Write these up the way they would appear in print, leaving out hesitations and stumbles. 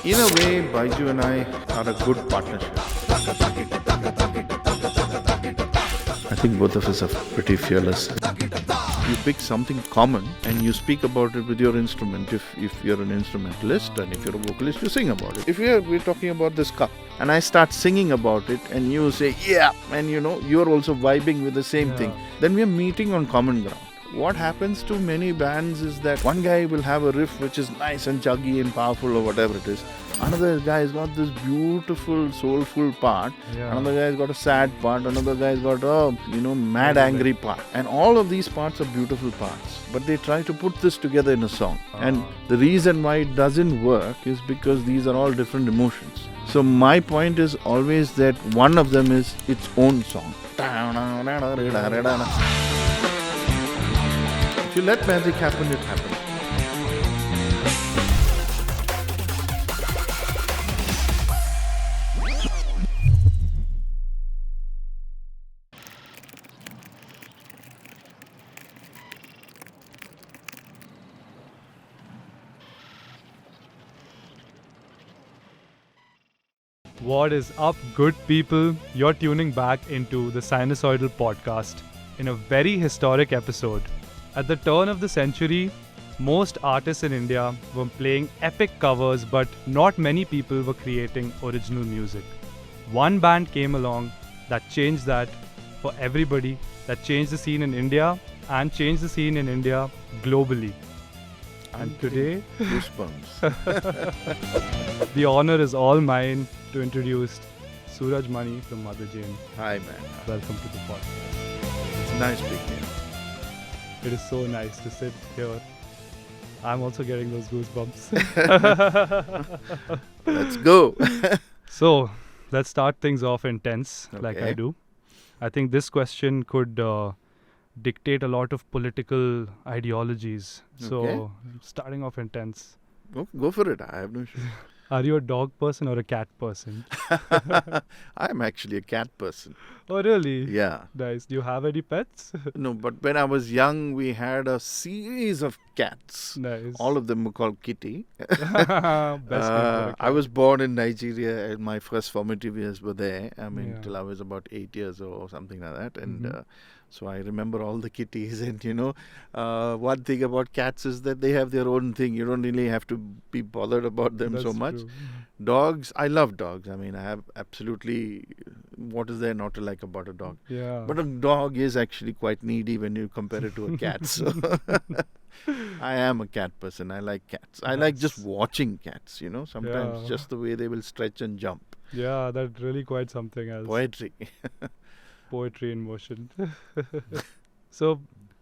In a way, Baiju and I are a good partnership. I think both of us are pretty fearless. You pick something common and you speak about it with your instrument. If you're an instrumentalist and if you're a vocalist, you sing about it. If we're talking about this cup and I start singing about it and you say, yeah, and you're also vibing with the same thing, then we're meeting on common ground. What happens to many bands is that one guy will have a riff which is nice and chuggy and powerful or whatever it is. Another guy's got this beautiful, soulful part. Yeah. Another guy's got a sad part. Another guy's got a, mad, angry part. And all of these parts are beautiful parts. But they try to put this together in a song. And the reason why it doesn't work is because these are all different emotions. So my point is always that one of them is its own song. If you let magic happen, it happens. What is up, good people? You're tuning back into the Sinusoidal Podcast in a very historic episode. At the turn of the century, most artists in India were playing epic covers, but not many people were creating original music. One band came along that changed that for everybody, that changed the scene in India and changed the scene in India globally. And today, goosebumps. The honor is all mine to introduce Suraj Mani from Motherjane. Hi, man. Welcome to the podcast. It's nice being here. It is so nice to sit here. I'm also getting those goosebumps. Let's go. So, let's start things off intense, like Okay. I do. I think this question could dictate a lot of political ideologies. So, Okay. starting off intense. Go for it. I have no issue. Are you a dog person or a cat person? I'm actually a cat person. Oh, really? Yeah. Nice. Do you have any pets? No, but when I was young, we had a series of cats. Nice. All of them were called Kitty. Best name for a I cat. was born in Nigeria and my first formative years were there. Yeah. Till I was about 8 years or something like that. And Mhm. so I remember all the kitties. And, one thing about cats is that they have their own thing. You don't really have to be bothered about them so That's much. true. Dogs, I love dogs. I have absolutely, what is there not to like about a dog? Yeah. But a dog is actually quite needy when you compare it to a cat. So I am a cat person. I like cats. I like just Nice. watching cats, sometimes Yeah. just the way they will stretch and jump. Yeah, that's really quite something else. Poetry. Poetry in motion. So,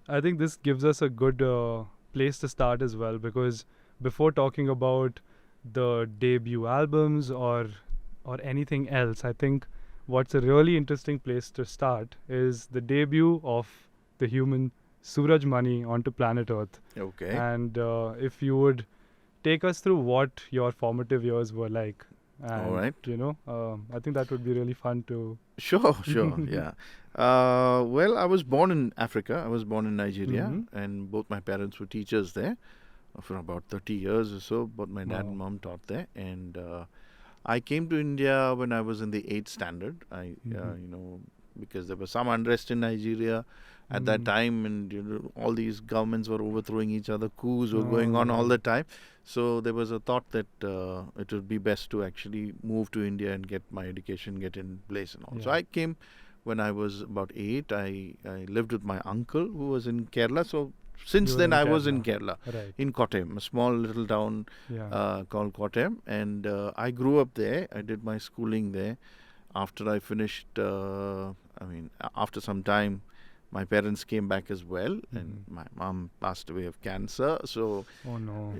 I think this gives us a good place to start as well, because before talking about the debut albums or anything else, I think what's a really interesting place to start is the debut of the human Suraj Mani onto planet Earth. Okay. And if you would take us through what your formative years were like. And, All right. I think that would be really fun to... Sure, yeah. Well, I was born in Africa. I was born in Nigeria, Mhm. and both my parents were teachers there for about 30 years or so. Both my dad Wow. and mom taught there, and I came to India when I was in the 8th standard. Because there was some unrest in Nigeria at that Mhm. time, and all these governments were overthrowing each other. Coups were going on all Oh. the time. So there was a thought that it would be best to actually move to India and get my education, get in place and all. So Yeah. I came when I was about 8. I lived with my uncle who was in Kerala. So since You were then in I was in Kerala. Kerala, Right. in Kottayam, a small little town Yeah. called Kottayam. And I grew up there. I did my schooling there. After I finished, after some time, my parents came back as well, and my mom passed away of cancer. So, Oh no.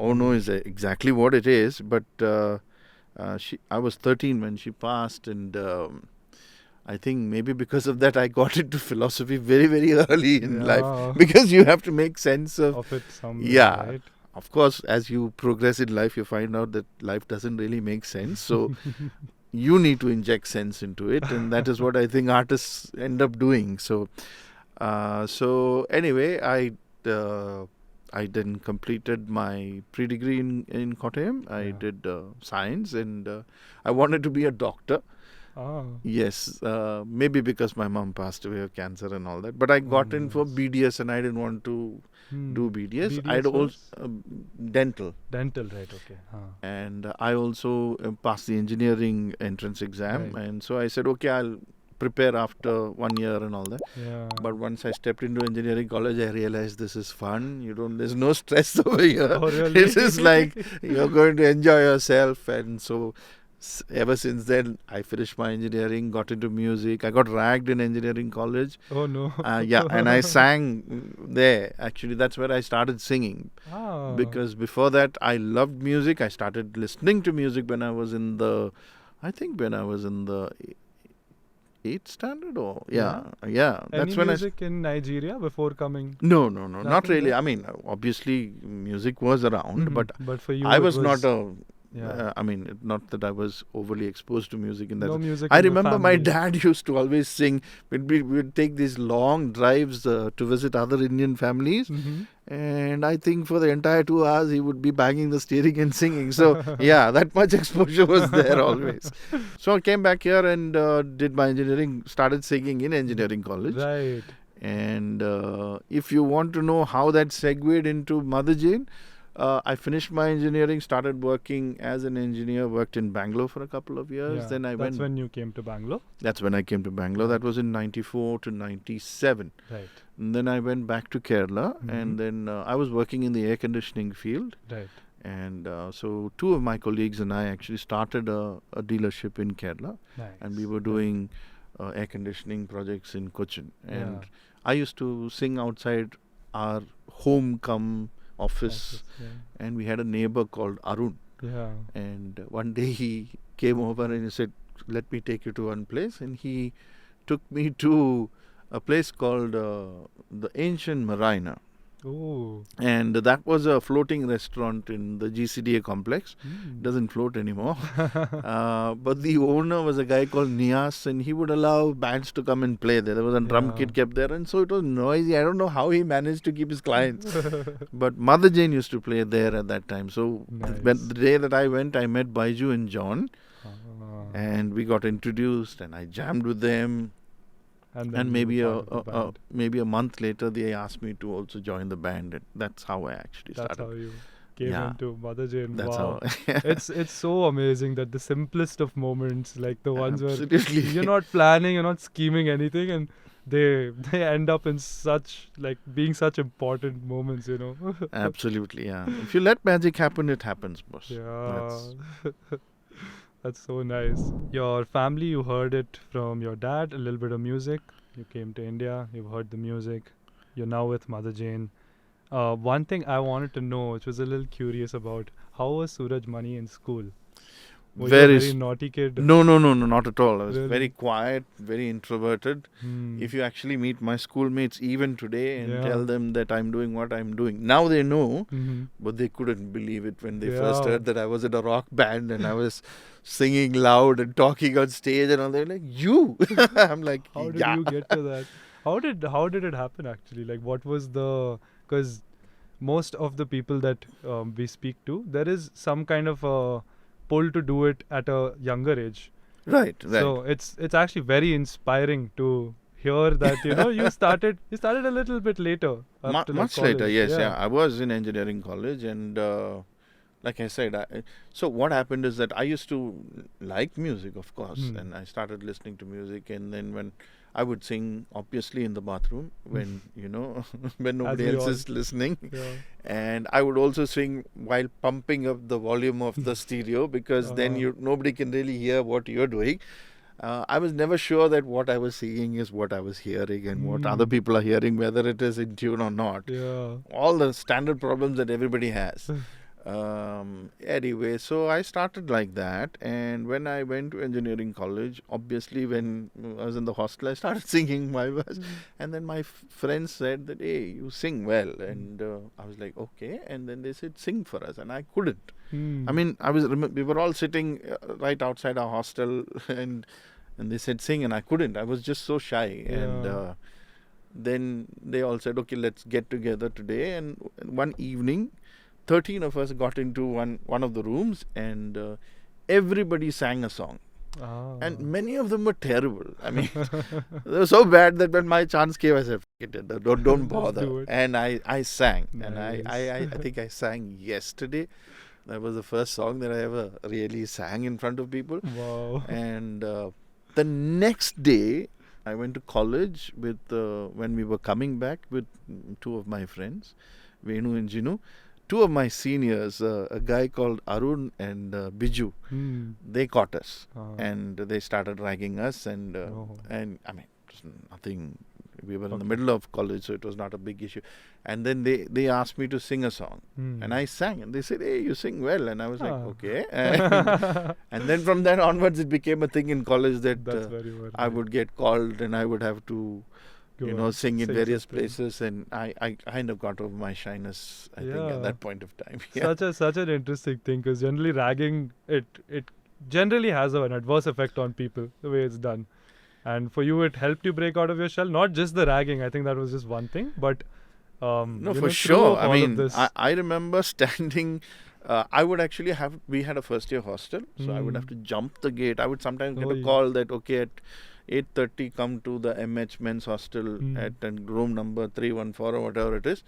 oh no is exactly what it is. But I was 13 when she passed, and I think maybe because of that I got into philosophy very, very early in life, Yeah. because you have to make sense of. Of it somewhere, Yeah. right? Of course, as you progress in life, you find out that life doesn't really make sense. So you need to inject sense into it, and that is what I think artists end up doing. So anyway, I then completed my pre-degree in Kottayam. I Yeah. did science, and I wanted to be a doctor. Ah. Yes, maybe because my mom passed away of cancer and all that. But I got in for nice. BDS, and I didn't want to do BDS. I'd BDS also was? dental, Dental, right? Okay. and I also passed the engineering entrance exam, Right. and so I said, okay, I'll prepare after 1 year and all that. Yeah. But once I stepped into engineering college, I realized this is fun. There's no stress over here. Oh, really? It is like you're going to enjoy yourself, and so ever since then, I finished my engineering, got into music. I got ragged in engineering college. Oh no. Yeah, and I sang there. Actually, that's where I started singing. Ah. Because before that, I loved music. I started listening to music when I was in the, I think when I was in the 8th standard or yeah. That's Any when music in Nigeria before coming? No, not Nothing really. there? I mean, obviously music was around, but for you, I it was not a. Yeah. I mean, not that I was overly exposed to music in that. No music. I in the remember my family. dad used to always sing. We'd take these long drives to visit other Indian families, Mhm. and I think for the entire 2 hours he would be banging the steering and singing. So yeah, that much exposure was there always. So I came back here and did my engineering. Started singing in engineering college. Right. And if you want to know how that segued into Motherjane, I finished my engineering, started working as an engineer, worked in Bangalore for a couple of years. Yeah. Then I went. That's when you came to Bangalore. That's when I came to Bangalore. That was in 94 to 97. Right. And then I went back to Kerala, Mhm. and then I was working in the air conditioning field. Right. And so two of my colleagues and I actually started a dealership in Kerala, Nice. and we were doing air conditioning projects in Cochin. And Yeah. I used to sing outside our home come office, Yeah. and we had a neighbor called Arun. Yeah. And one day he came over and he said, "Let me take you to one place." And he took me to a place called the Ancient Marina. Oh. And that was a floating restaurant in the GCDA complex. Mm. Doesn't float anymore. But the owner was a guy called Nias, and he would allow bands to come and play there. There was a drum Yeah. kit kept there, and so it was noisy. I don't know how he managed to keep his clients. But Motherjane used to play there at that time. So Nice. the day that I went, I met Baiju and John, Ah. and we got introduced, and I jammed with them. And And you maybe were part of the band. maybe a month later, they asked me to also join the band. And that's how I actually That's started. how you came Yeah. into Motherjane. That's Wow. how. It's so amazing that the simplest of moments, like the ones where Absolutely. you're not planning, you're not scheming anything, and they end up in such like being such important moments, you know. Absolutely, yeah. If you let magic happen, it happens, boss. Yeah. That's so nice. Your family, you heard it from your dad, a little bit of music. You came to India, you've heard the music. You're now with Motherjane. One thing I wanted to know, which was a little curious about, how was Suraj Mani in school? Were you a Very very naughty kid? No, not at all. I was Really? very quiet, very introverted. Hmm. If you actually meet my schoolmates even today and Yeah. tell them that I'm doing what I'm doing, now they know, Mhm. but they couldn't believe it when they first Yeah. heard that I was in a rock band and I was singing loud and talking on stage and all. They're like, "You?" I'm like, How did "Yeah." you get to that? How did it happen actually? Like, what was the? Because most of the people that we speak to, there is some kind of a pull to do it at a younger age. Right. So it's actually very inspiring to hear that you started a little bit later. After, like, Much later, college. yes, yeah. I was in engineering college, and like I said, so what happened is that I used to like music, of course, Hmm. and I started listening to music, and then when I would sing, obviously in the bathroom when when nobody we else all- is listening, Yeah. and I would also sing while pumping up the volume of the stereo because then Uh-huh. nobody can really hear what you're doing. I was never sure that what I was singing is what I was hearing and what other Hmm. people are hearing, whether it is in tune or not. Yeah. All the standard problems that everybody has. Anyway, so I started like that, and when I went to engineering college, obviously when I was in the hostel, I started singing my verse, and then my friends said that, "Hey, you sing well," and I was like, "Okay," and then they said, "Sing for us," and I couldn't. Hmm. I mean, we were all sitting right outside our hostel, and they said sing, and I couldn't. I was just so shy, and Yeah. Then they all said, okay, let's get together today. And one evening, 13 of us got into one of the rooms, and everybody sang a song. Oh. And many of them were terrible. I mean, they were so bad that when my chance came, I said, don't bother. do it. And I sang. Nice. And I think I sang Yesterday. That was the first song that I ever really sang in front of people. Wow. And the next day, I went to college with when we were coming back with two of my friends, Venu and Jinu. Two of my seniors, a guy called Arun and Biju, they caught us and they started ragging us. And I mean, it was nothing. We were in the middle of college, so it was not a big issue. And then they asked me to sing a song, and I sang. And they said, "Hey, you sing well." And I was like, "Okay." And then from then onwards, it became a thing in college that I would get called and I would have to, sing in various places. And I kind of got over my shyness, I think, at that point of time. Yeah. Such an interesting thing, because generally ragging, it generally has an adverse effect on people, the way it's done. And for you, it helped you break out of your shell. Not just the ragging. I think that was just one thing. But no, for sure. I mean, I remember standing. I would actually we had a first year hostel, so I would have to jump the gate. I would sometimes get a call that, okay, at 8:30 come to the MH men's hostel at room number 314 or whatever it is.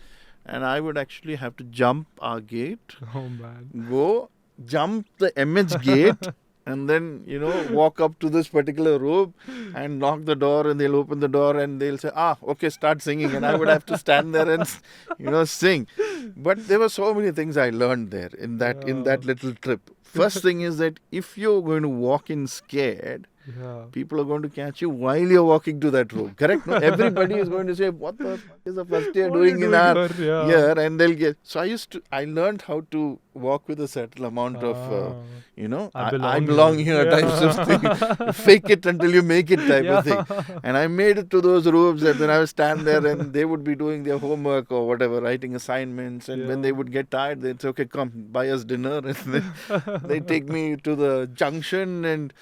And I would actually have to jump our gate. Oh, man. Go, jump the MH gate. And then, walk up to this particular room and knock the door, and they'll open the door and they'll say, okay, start singing. And I would have to stand there and, sing. But there were so many things I learned there in that little trip. First thing is that if you're going to walk in scared, people are going to catch you while you're walking to that room. Correct? No? Everybody is going to say, what the fuck is the first year doing in our year? And they'll get... So I learned how to walk with a certain amount of, I belong here types of thing. Fake it until you make it type of thing. And I made it to those rooms, and then I would stand there and they would be doing their homework or whatever, writing assignments. And when they would get tired, they'd say, okay, come, buy us dinner. And then they take me to the junction, and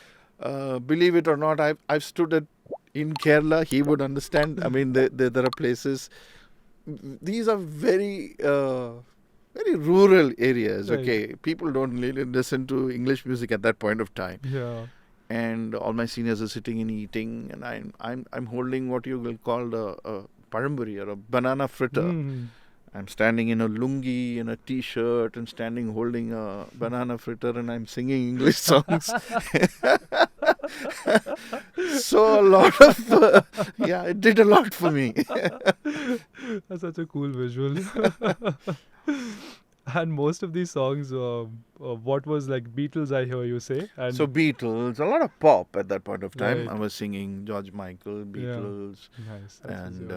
believe it or not, I've stood in Kerala. He would understand. I mean, there are places. These are very very rural areas. Right. Okay, people don't really listen to English music at that point of time. Yeah. And all my seniors are sitting and eating, and I'm holding what you will call a paramburi or a banana fritter. I'm standing in a lungi and a t-shirt and standing holding a banana fritter, and I'm singing English songs. So a lot of, it did a lot for me. That's such a cool visual. And most of these songs, what was like Beatles, I hear you say? And so Beatles, a lot of pop at that point of time. Right. I was singing George Michael, Beatles, nice. and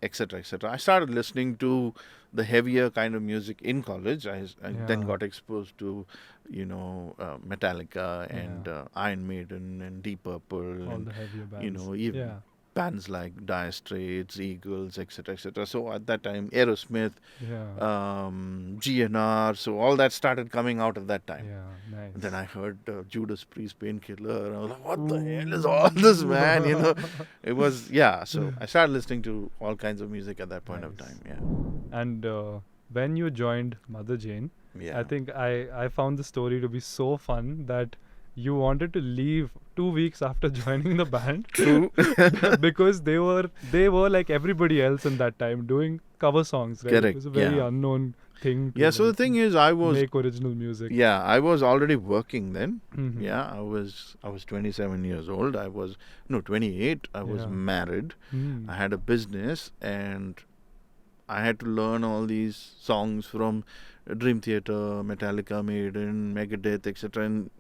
etc. etc. I started listening to the heavier kind of music in college. I then got exposed to, Metallica and Iron Maiden and Deep Purple. All the heavier bands. Even bands like Dire Straits, Eagles, etc. etc. So at that time, Aerosmith, GNR, so all that started coming out at that time. Yeah, nice. And then I heard Judas Priest, Painkiller, and I was like, what the hell is all this, man? It was, so I started listening to all kinds of music at that point of time, And when you joined Motherjane, I think I found the story to be so fun that you wanted to leave 2 weeks after joining the band. True. Because they were like everybody else in that time doing cover songs, right? Correct. It was a very unknown thing to so the thing is, I was make original music. Yeah, I was already working then. Yeah, I was 27 years old. 28. I was married. I had a business, and I had to learn all these songs from Dream Theater, Metallica, Maiden, Megadeth, etc. And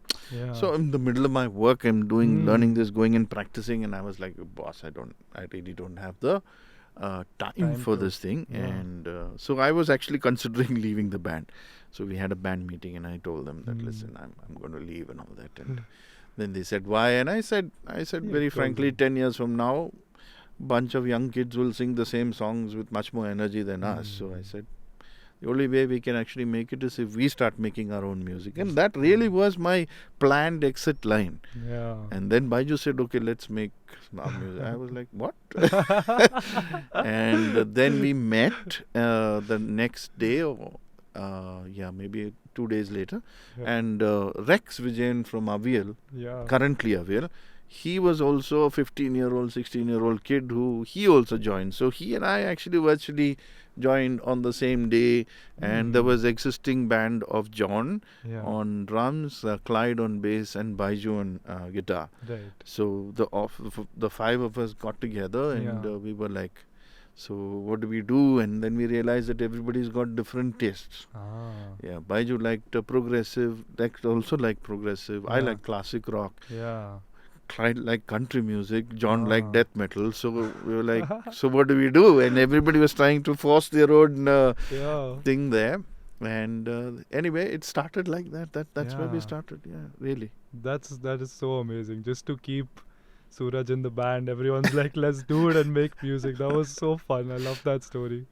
so in the middle of my work, I'm learning this, going and practicing, and I was like, boss, I really don't have the time for this thing. And so I was actually considering leaving the band. So we had a band meeting, and I told them that, listen, I'm going to leave and all that. And then they said, why? And I said very frankly, 10 years from now, bunch of young kids will sing the same songs with much more energy than us. So I said, The only way we can actually make it is if we start making our own music. And that really was my planned exit line. Yeah. And then Baiju said, okay, let's make our music. I was like, what? And then we met the next day, or maybe 2 days later. Yeah. And Rex Vijayan from Avial, currently Avial, he was also a 15-year-old, 16-year-old kid who he also joined. So he and I actually virtually joined on the same day. And there was existing band of John on drums, Clyde on bass, and Baiju on guitar. Right. So the five of us got together, and we were like, so what do we do? And then we realized that everybody's got different tastes. Yeah, Baiju liked progressive, Rex also liked progressive. I like classic rock. Yeah. Clyde liked country music. John liked death metal. So we were like, so what do we do? And everybody was trying to force their own thing there. And anyway, it started like that. That's where we started. Yeah, really. That is so amazing. Just to keep Suraj in the band, everyone's like, let's do it and make music. That was so fun. I love that story.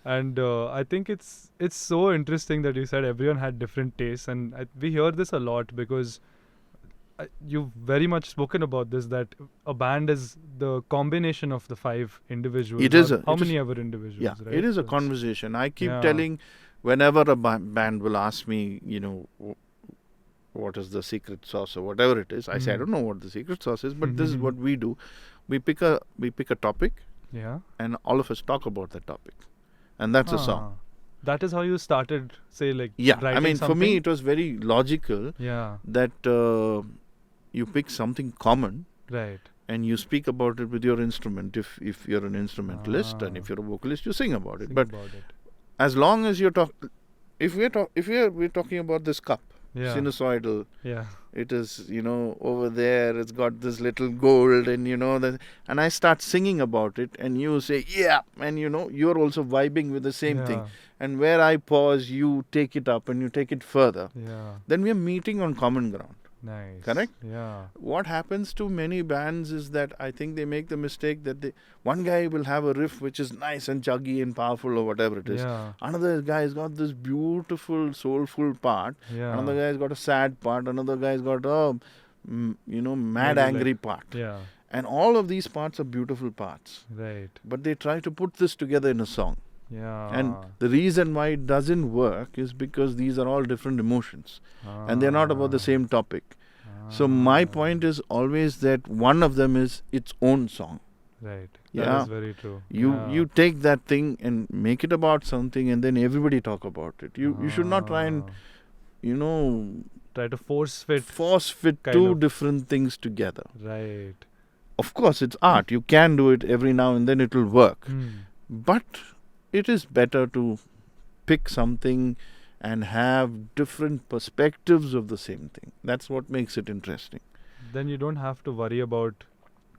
And I think it's so interesting that you said everyone had different tastes, and we hear this a lot because you've very much spoken about this, that a band is the combination of the five individuals. It is how many ever individuals? Yeah, right? it is a conversation. I keep telling, whenever a band will ask me, what is the secret sauce or whatever it is, I say I don't know what the secret sauce is, but this is what we do. We pick a topic, and all of us talk about that topic, and that's a song. That is how you started, say, like I mean, something? for me it was very logical that you pick something common, right, and you speak about it with your instrument. If you're an instrumentalist, and if you're a vocalist, you sing about it. But as long as you're we're talking about this cup, Sinusoidal. It is, over there, it's got this little gold, and and I start singing about it, and you say, and you're also vibing with the same thing. And where I pause, you take it up and you take it further. Then we are meeting on common ground. Nice. Correct? Yeah. What happens to many bands is that I think they make the mistake that one guy will have a riff which is nice and chuggy and powerful or whatever it is. Another guy's got this beautiful, soulful part. Another guy's got a sad part. Another guy's got a, mad, angry part. And all of these parts are beautiful parts. Right. But they try to put this together in a song. And Ah. the reason why it doesn't work is because these are all different emotions. And they're not about the same topic. So my point is always that one of them is its own song. Right. Yeah. That is very true. You take that thing and make it about something, and then everybody talk about it. You should not try and, try to force fit kind two of. different things together. Right. Of course, it's art. You can do it every now and then, it will work. But it is better to pick something and have different perspectives of the same thing. That's what makes it interesting. Then you don't have to worry about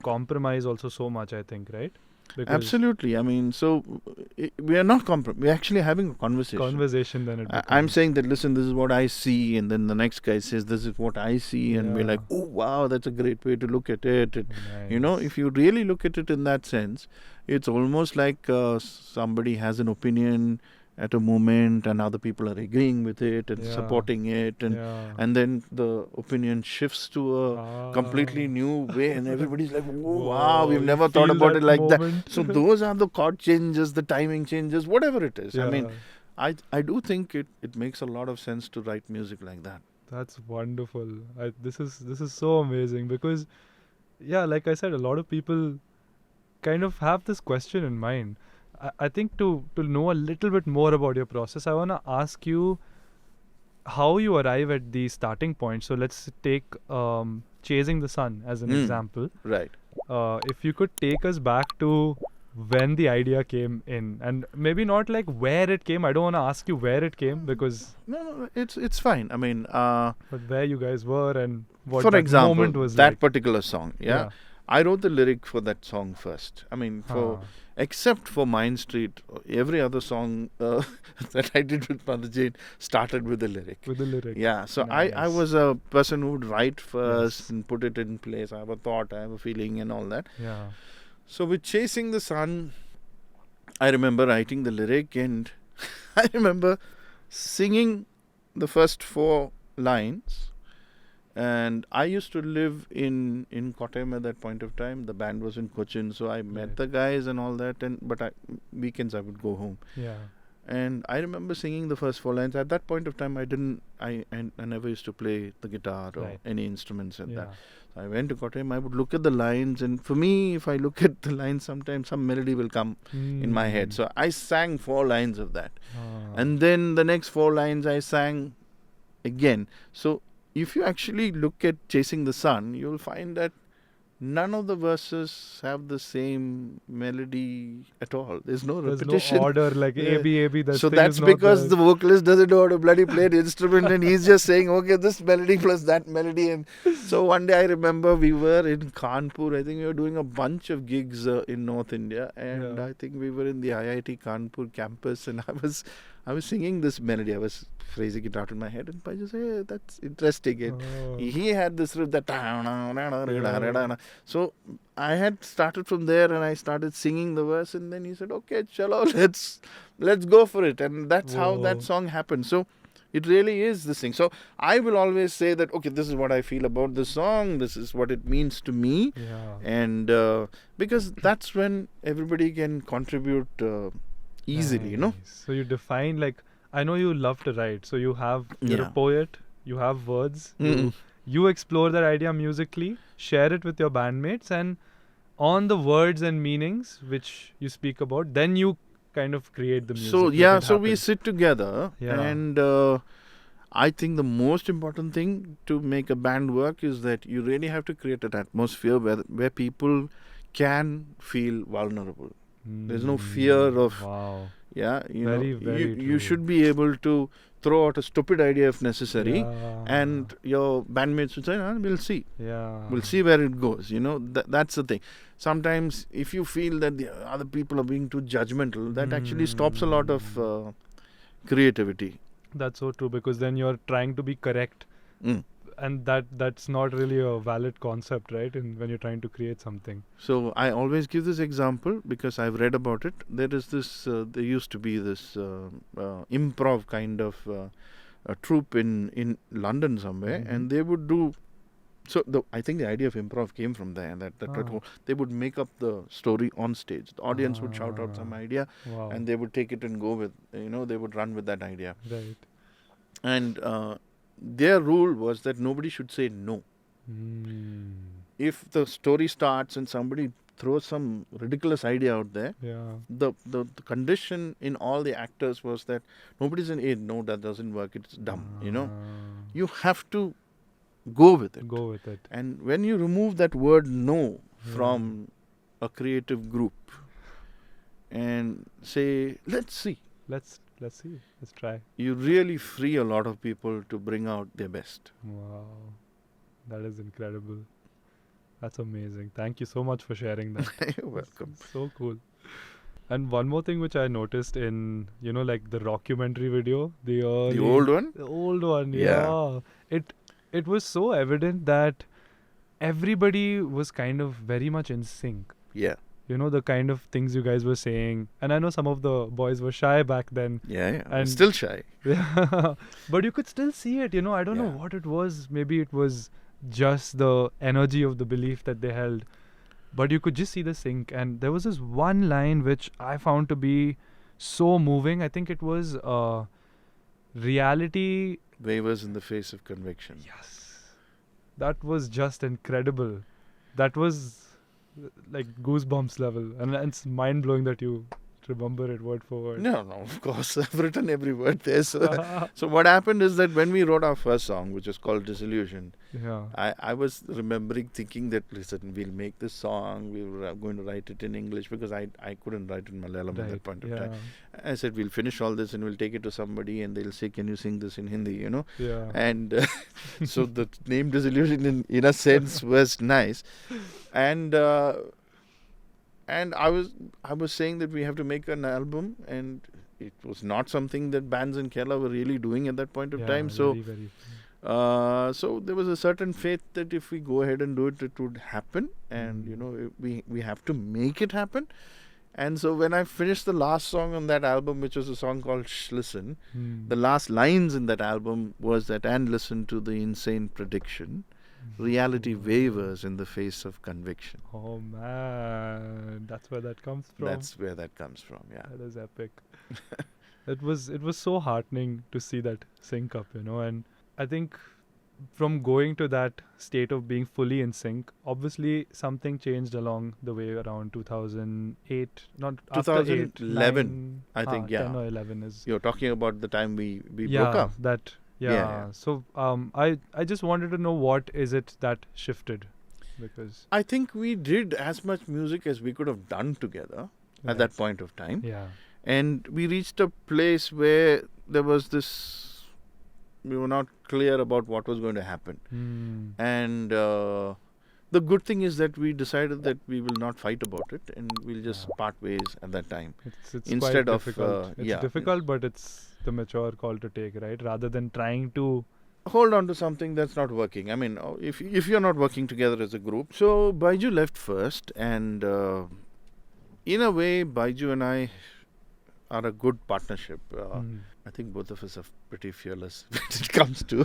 compromise also so much, I think, right? Because Absolutely. I mean, so we are not we're actually having a conversation. Then it I'm becomes. saying that, listen, this is what I see, and then the next guy says, this is what I see, and we're like, oh, wow, that's a great way to look at it. And, Nice. if you really look at it in that sense, it's almost like somebody has an opinion at a moment, and other people are agreeing with it and supporting it, and then the opinion shifts to a completely new way, and everybody's like, oh, wow, we've you never thought feel about that it like moment. that. So those are the chord changes, the timing changes, whatever it is. I mean, Yeah. I do think it makes a lot of sense to write music like that. That's wonderful. This is so amazing because, like I said, a lot of people kind of have this question in mind. I think to know a little bit more about your process, I want to ask you how you arrive at the starting point. So let's take Chasing the Sun as an example. Right. If you could take us back to when the idea came in, and maybe not like where it came. I don't want to ask you where it came because No, it's fine. I mean, but where you guys were and what for that example, moment was that like. particular song, I wrote the lyric for that song first. I mean, except for Main Street, every other song that I did with Motherjane started with a lyric. With the lyric. Yeah, so Nice. I was a person who would write first and put it in place. I have a thought, I have a feeling and all that. Yeah. So with Chasing the Sun, I remember writing the lyric, and I remember singing the first 4 lines, and I used to live in Kottayam at that point of time. The band was in Cochin, so I met Right. the guys and all that. But weekends I would go home, Yeah. and I remember singing the first 4 lines. At that point of time, I never used to play the guitar or Right. any instruments at Yeah. that. So I went to Kottayam. I would look at the lines, and for me, if I look at the lines, sometimes some melody will come in my head. So I sang 4 lines of that. And then the next 4 lines I sang again. So if you actually look at Chasing the Sun, you'll find that none of the verses have the same melody at all. There's no There's repetition. no order like Yeah. A B A B. So that's because the vocalist doesn't know how to bloody play the instrument, and he's just saying, okay, this melody plus that melody. And so one day I remember we were in Kanpur. I think we were doing a bunch of gigs in North India, and Yeah. I think we were in the IIT Kanpur campus, and I was singing this melody. I was phrasing it out in my head, and I just hey, that's interesting. And he had this riff that. So I had started from there, and I started singing the verse, and then he said, okay, chalo, let's go for it. And that's how Whoa. that song happened. So it really is this thing. So I will always say that, okay, this is what I feel about the song. This is what it means to me. Yeah. And because that's when everybody can contribute easily, you know. Nice. So you define, like, I know you love to write. So you're a Yeah. poet. You have words. Mm. You explore that idea musically, share it with your bandmates, and on the words and meanings which you speak about, then you kind of create the music. So let yeah, it so we happen. sit together, Yeah. and I think the most important thing to make a band work is that you really have to create an atmosphere where people can feel vulnerable. There's no fear of Wow. yeah, Very, very you true. should be able to throw out a stupid idea if necessary, Yeah. and your bandmates would say, we'll see. Yeah. We'll see where it goes. That's the thing. Sometimes if you feel that the other people are being too judgmental, that actually stops a lot of creativity. That's so true, because then you're trying to be correct, Mm. and that's not really a valid concept, right? When you're trying to create something. So I always give this example because I've read about it. There is this. There used to be this improv kind of a troupe in London somewhere, Mhm. and they would do. So I think the idea of improv came from there. That they would make up the story on stage. The audience would shout out some idea, Wow. and they would take it and go with. They would run with that idea. Right. And their rule was that nobody should say no. If the story starts and somebody throws some ridiculous idea out there, Yeah. the condition in all the actors was that nobody said, hey, no, that doesn't work, it's dumb. You have to go with it. Go with it. And when you remove that word no from a creative group and say, let's see, Let's see. Let's try. you really free a lot of people to bring out their best. Wow. That is incredible. That's amazing. Thank you so much for sharing that. You're welcome. So cool. And one more thing which I noticed in, like the rockumentary video, the old one? The old one, Yeah. yeah. It was so evident that everybody was kind of very much in sync. Yeah. The kind of things you guys were saying. And I know some of the boys were shy back then. Yeah. I'm And- still shy. But you could still see it, I don't know Yeah. what it was. Maybe it was just the energy of the belief that they held. But you could just see the sync. And there was this one line which I found to be so moving. I think it was reality. Wavers in the face of conviction. Yes. That was just incredible. That was like goosebumps level. And it's mind blowing that you remember it word for word. No, of course. I've written every word there. So what happened is that when we wrote our first song, which is called Disillusion, Yeah. I was remembering thinking that, listen, we'll make this song, we were going to write it in English because I couldn't write in Malayalam at that point of time. I said, we'll finish all this and we'll take it to somebody and they'll say, can you sing this in Hindi, Yeah. And so the name Disillusion in a sense was nice. And I was saying that we have to make an album, and it was not something that bands in Kerala were really doing at that point of time. So very, very. so there was a certain faith that if we go ahead and do it, it would happen, and we have to make it happen. And so when I finished the last song on that album, which was a song called Shh Listen, the last lines in that album was that, and listen to the insane prediction. Reality wavers in the face of conviction. Oh man, that's where that comes from. That's where that comes from, yeah. That is epic. It was so heartening to see that sync up, and I think from going to that state of being fully in sync, obviously something changed along the way around 2008, not after 2011, I think, yeah. 10 or 11 is. You're talking about the time we broke up. Yeah. So I just wanted to know, what is it that shifted? Because I think we did as much music as we could have done together at that point of time. Yeah. And we reached a place where there was this, we were not clear about what was going to happen. And the good thing is that we decided that we will not fight about it and we'll just part ways at that time. It's Instead quite of, difficult. It's difficult, but it's the mature call to take, right? Rather than trying to hold on to something that's not working. I mean, if you're not working together as a group. So Baiju left first, and in a way, Baiju and I are a good partnership. I think both of us are pretty fearless when it comes to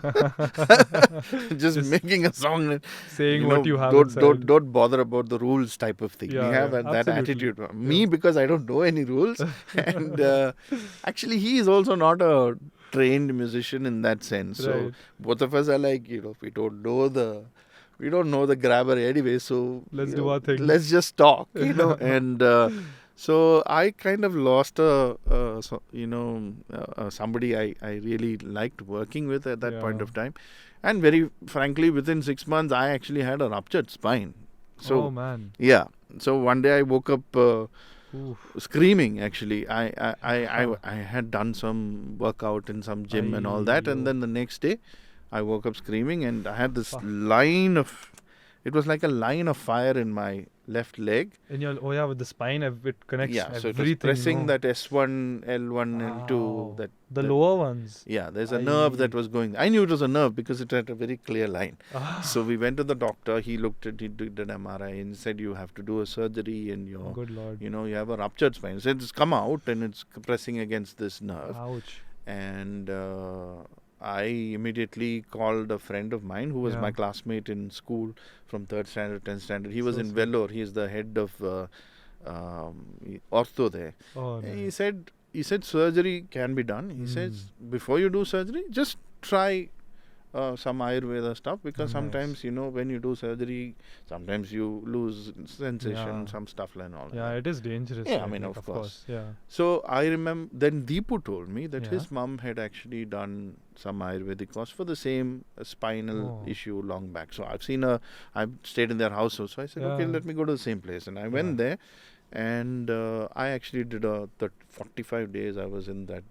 just making a song and saying what you have don't bother about the rules type of thing. We have that attitude. Me, because I don't know any rules, and actually he is also not a trained musician in that sense. So both of us are like, we don't know the grammar anyway, so let's do our thing. Let's just talk, and so I kind of lost somebody I really liked working with at that point of time. And very frankly, within 6 months, I actually had a ruptured spine. So, oh man. Yeah. So one day I woke up screaming, actually. I had done some workout in some gym and all that. And then the next day, I woke up screaming and I had this it was like a line of fire in my left leg. And with the spine, it connects everything. So it was pressing that S1, L1, L2. The lower ones. Yeah, there's a nerve that was going. I knew it was a nerve because it had a very clear line. So we went to the doctor. He did an MRI and said, you have to do a surgery and good Lord. You have a ruptured spine. He said, it's come out and it's pressing against this nerve. Ouch. And I immediately called a friend of mine who was my classmate in school from 3rd standard, 10th standard. He was in Vellore. He is the head of ortho there. Oh, nice. He said surgery can be done. He says, before you do surgery, just try some Ayurveda stuff, because sometimes, when you do surgery, sometimes you lose sensation, some stuff and all that. Yeah, it is dangerous. Yeah, I mean, of course. Yeah. So I remember, then Deepu told me that his mum had actually done some Ayurvedic course for the same spinal issue long back. So I stayed in their house also. I said, okay, let me go to the same place. And I went there, and I actually did 45 days I was in that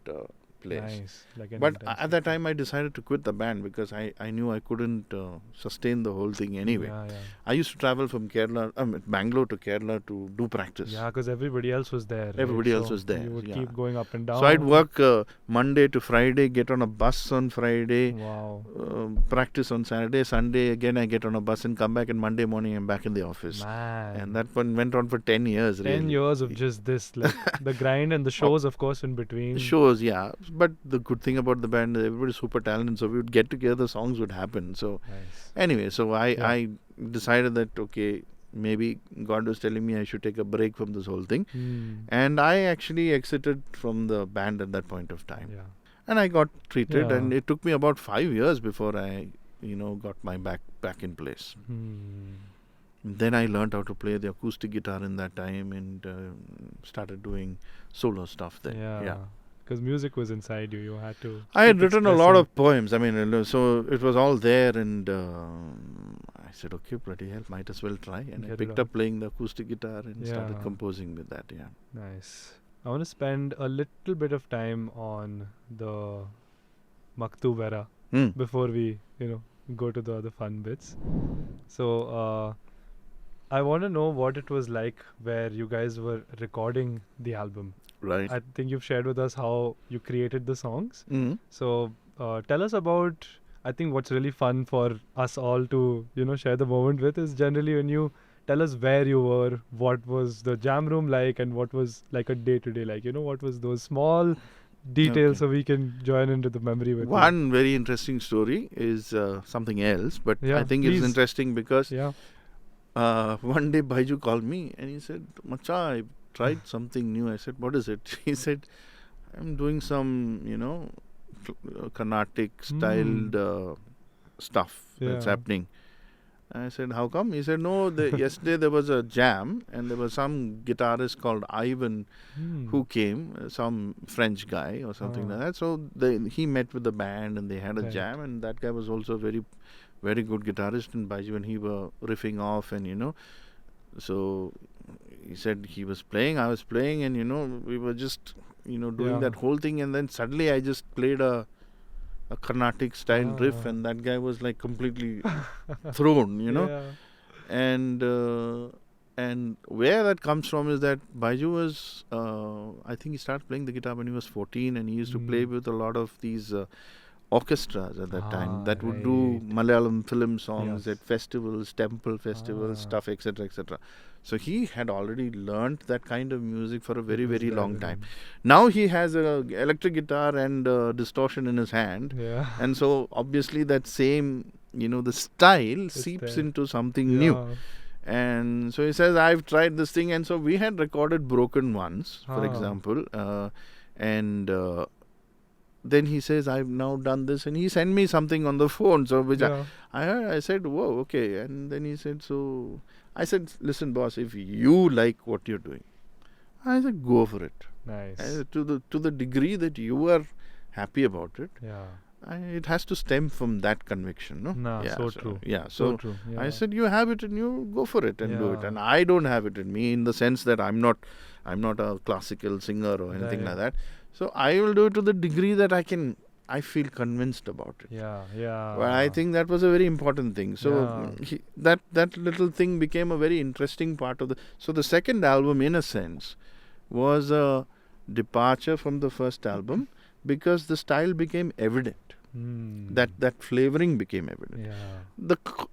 place. Nice. But at that time I decided to quit the band because I knew I couldn't sustain the whole thing anyway. I used to travel from Bangalore to Kerala to do practice. Yeah, because everybody else was there. Everybody else was there. You would keep going up and down. So I'd work Monday to Friday, get on a bus on Friday, practice on Saturday, Sunday again I get on a bus and come back, and Monday morning I'm back in the office. Man. And that one went on for 10 years. 10 years of just this, like the grind and the shows, of course, in between. Shows, yeah. But the good thing about the band is everybody's super talented, so we would get together, songs would happen. So anyway, so I decided that, okay, maybe God was telling me I should take a break from this whole thing. And I actually exited from the band at that point of time. And I got treated, and it took me about 5 years before I, got my back in place. Then I learned how to play the acoustic guitar in that time and started doing solo stuff there. Because music was inside you. You had to. I had written a lot of poems. I mean, so it was all there, and I said, okay, bloody hell, might as well try. And I picked up playing the acoustic guitar and started composing with that. Nice. I want to spend a little bit of time on the Maktub era before we, go to the other fun bits. So, I want to know what it was like where you guys were recording the album. Right. I think you've shared with us how you created the songs. So tell us about, I think what's really fun for us all to, share the moment with is generally when you tell us where you were, what was the jam room like, and what was like a day-to-day like. What was those small details so we can join into the memory with you. One very interesting story is something else, but I think it's interesting because one day Baiju called me and he said, Macha, I tried something new. I said, what is it? He said, I'm doing some, Carnatic styled stuff that's happening. I said, how come? He said, no, yesterday there was a jam and there was some guitarist called Ivan who came, some French guy or something like that. So he met with the band and they had a jam, and that guy was also a very, very good guitarist in Baiju, and he were riffing off and, so he said he was playing, I was playing, and, we were just, doing that whole thing, and then suddenly I just played a Carnatic style riff, and that guy was like completely thrown, and where that comes from is that Baiju was I think he started playing the guitar when he was 14, and he used to play with a lot of these orchestras at that time that would do Malayalam film songs at festivals, temple festivals, stuff, etc., etc. So he had already learnt that kind of music for a very, very long time. Now he has an electric guitar and distortion in his hand. And so obviously that same, the style seeps into something new. And so he says, I've tried this thing. And so we had recorded Broken once, for example. And then he says, I've now done this. And he sent me something on the phone. So which I heard, I said, whoa, okay. And then he said, so... I said, listen, boss, if you like what you're doing, I said, go for it. Nice. To the degree that you are happy about it, it has to stem from that conviction, no? True. Yeah, so true. I said, you have it and you go for it and do it. And I don't have it in me in the sense that I'm not a classical singer or anything like that. So I will do it to the degree that I feel convinced about it. Well, I think that was a very important thing. So that little thing became a very interesting part of So the second album, in a sense, was a departure from the first album because the style became evident. That flavoring became evident.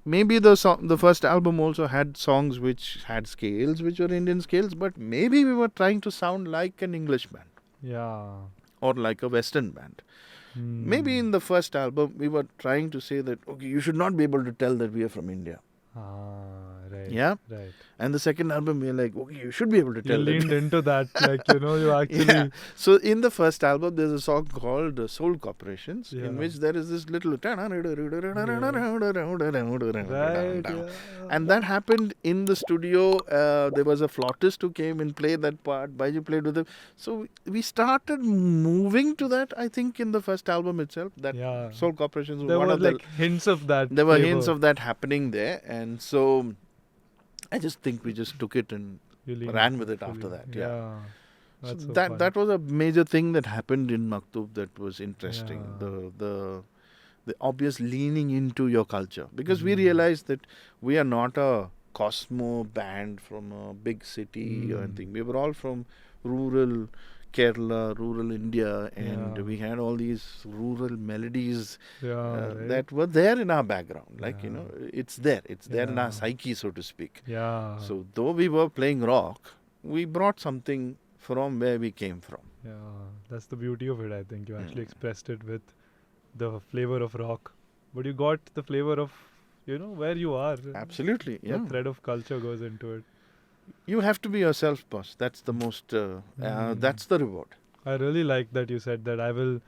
Maybe the first album also had songs which had scales, which were Indian scales, but maybe we were trying to sound like an English band. Or like a Western band. Maybe in the first album, we were trying to say that, okay, you should not be able to tell that we are from India. Right. And the second album, we are like, okay, you should be able to tell. You leaned into that, you actually... So in the first album, there's a song called Soul Corporations, in which there is this little... And that happened in the studio. There was a flautist who came and played that part. Baiju played with him. So we started moving to that, I think, in the first album itself. That Soul Corporations was there one were of like hints of that. There were hints of that happening there. And so I just think we just took it and ran with it after that. So that was a major thing that happened in Maktub that was interesting. The obvious leaning into your culture, because we realized that we are not a Cosmo band from a big city or anything. We were all from rural Kerala, rural India, and we had all these rural melodies that were there in our background. Like, it's there. It's there in our psyche, so to speak. So though we were playing rock, we brought something from where we came from. That's the beauty of it, I think. You actually expressed it with the flavor of rock. But you got the flavor of, where you are. Absolutely, The thread of culture goes into it. You have to be yourself, boss. That's the most, that's the reward. I really like that you said that. I will,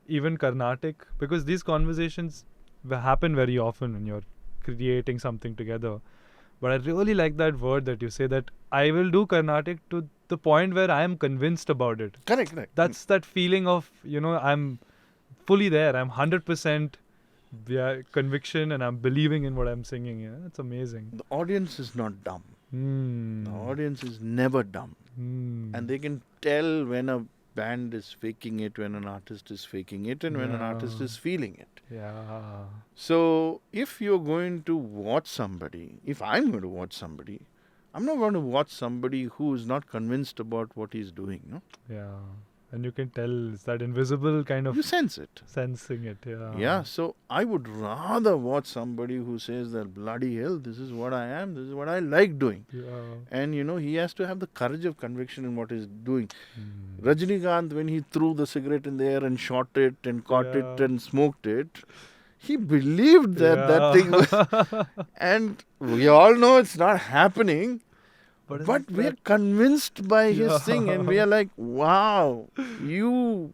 even Carnatic, because these conversations happen very often when you're creating something together. But I really like that word that you say, that I will do Carnatic to the point where I am convinced about it. Correct. That's that feeling of, I'm fully there. I'm 100% conviction, and I'm believing in what I'm singing. It's amazing. The audience is not dumb. The audience is never dumb. And they can tell when a band is faking it, when an artist is faking it, and when an artist is feeling it. So if you're going to watch somebody, if I'm going to watch somebody, I'm not going to watch somebody who is not convinced about what he's doing. No? And you can tell it's that invisible kind of You sense it. sensing it. Yeah. Yeah, so I would rather watch somebody who says that bloody hell, this is what I am, this is what I like doing. Yeah. And he has to have the courage of conviction in what he's doing. Mm. Rajinikanth, when he threw the cigarette in the air and shot it and caught it Yeah. and smoked it, he believed that thing was. And we all know it's not happening. But we are convinced by his thing, and we are like, wow, you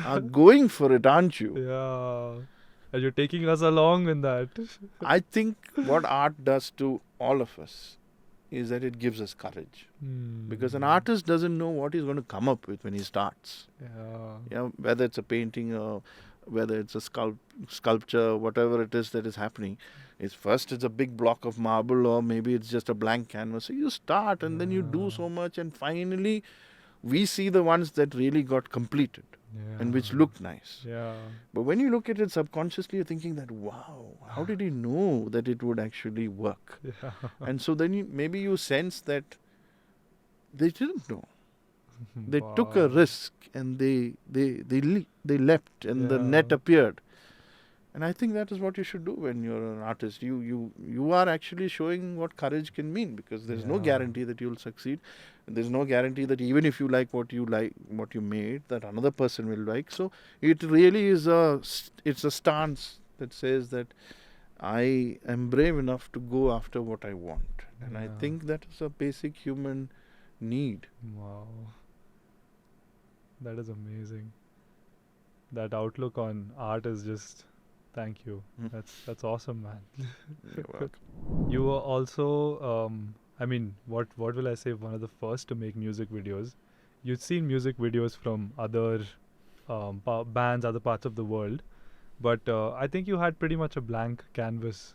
are going for it, aren't you? Yeah. And you're taking us along in that. I think what art does to all of us is that it gives us courage. Because an artist doesn't know what he's going to come up with when he starts. Yeah. Whether it's a painting or whether it's a sculpture, whatever it is that is happening. It's a big block of marble, or maybe it's just a blank canvas. So you start and then you do so much, and finally we see the ones that really got completed and which look nice. Yeah. But when you look at it subconsciously, you're thinking that, wow, how did he know that it would actually work? Yeah. And so then maybe you sense that they didn't know. They took a risk and they leapt and the net appeared. And I think that is what you should do when you're an artist. You are actually showing what courage can mean, because there's no guarantee that you'll succeed. There's no guarantee that even if you like what you made, that another person will like. So it really is it's a stance that says that I am brave enough to go after what I want. And I think that is a basic human need. Wow. That is amazing. That outlook on art is just... Thank you. That's awesome, man. You're welcome. You were also, what will I say? One of the first to make music videos. You'd seen music videos from other bands, other parts of the world, but I think you had pretty much a blank canvas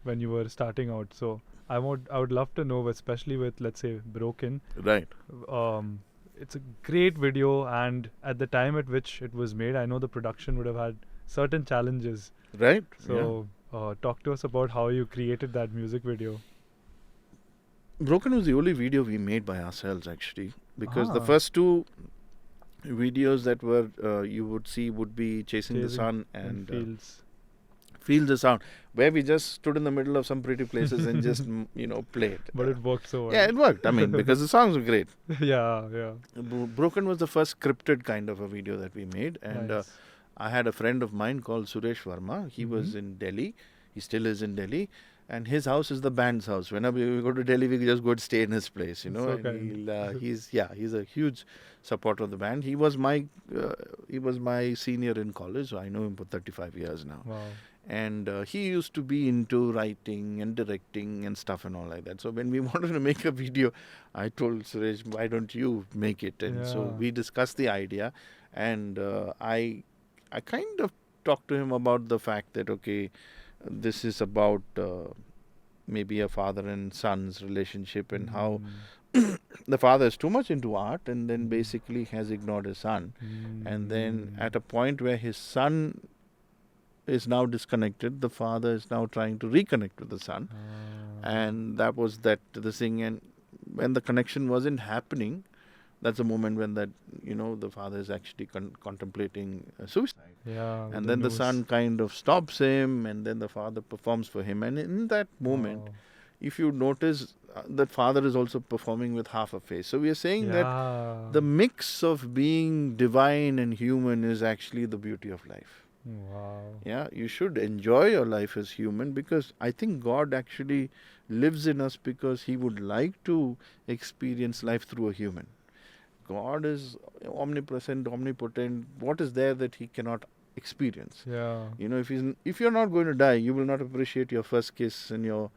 when you were starting out. So I would love to know, especially with, let's say, Broken. Right. It's a great video, and at the time at which it was made, I know the production would have had certain challenges. Right. So, talk to us about how you created that music video. Broken was the only video we made by ourselves, actually, because the first two videos that were you would see would be Chasing the Sun and Feel the Sound, where we just stood in the middle of some pretty places and just played. But it worked so well. Yeah, it worked. I mean, because the songs were great. Yeah. Broken was the first scripted kind of a video that we made, and Nice. I had a friend of mine called Suresh Verma. He was in Delhi. He still is in Delhi. And his house is the band's house. Whenever we go to Delhi, we just go and stay in his place, So And kind. he's a huge supporter of the band. He was my senior in college. So I know him for 35 years now. Wow. And he used to be into writing and directing and stuff and all like that. So when we wanted to make a video, I told Suresh, why don't you make it? And so we discussed the idea. And I kind of talked to him about the fact that, okay, this is about maybe a father and son's relationship, and how the father is too much into art and then basically has ignored his son. And then at a point where his son is now disconnected, the father is now trying to reconnect with the son. And that was the thing. And when the connection wasn't happening, that's a moment when the father is actually contemplating suicide. Yeah. And then the son kind of stops him, and then the father performs for him. And in that moment, if you notice, that father is also performing with half a face. So we are saying that the mix of being divine and human is actually the beauty of life. Wow. Yeah, you should enjoy your life as human, because I think God actually lives in us because He would like to experience life through a human. God is omnipresent, omnipotent. What is there that He cannot experience? Yeah. If you're not going to die, you will not appreciate your first kiss and your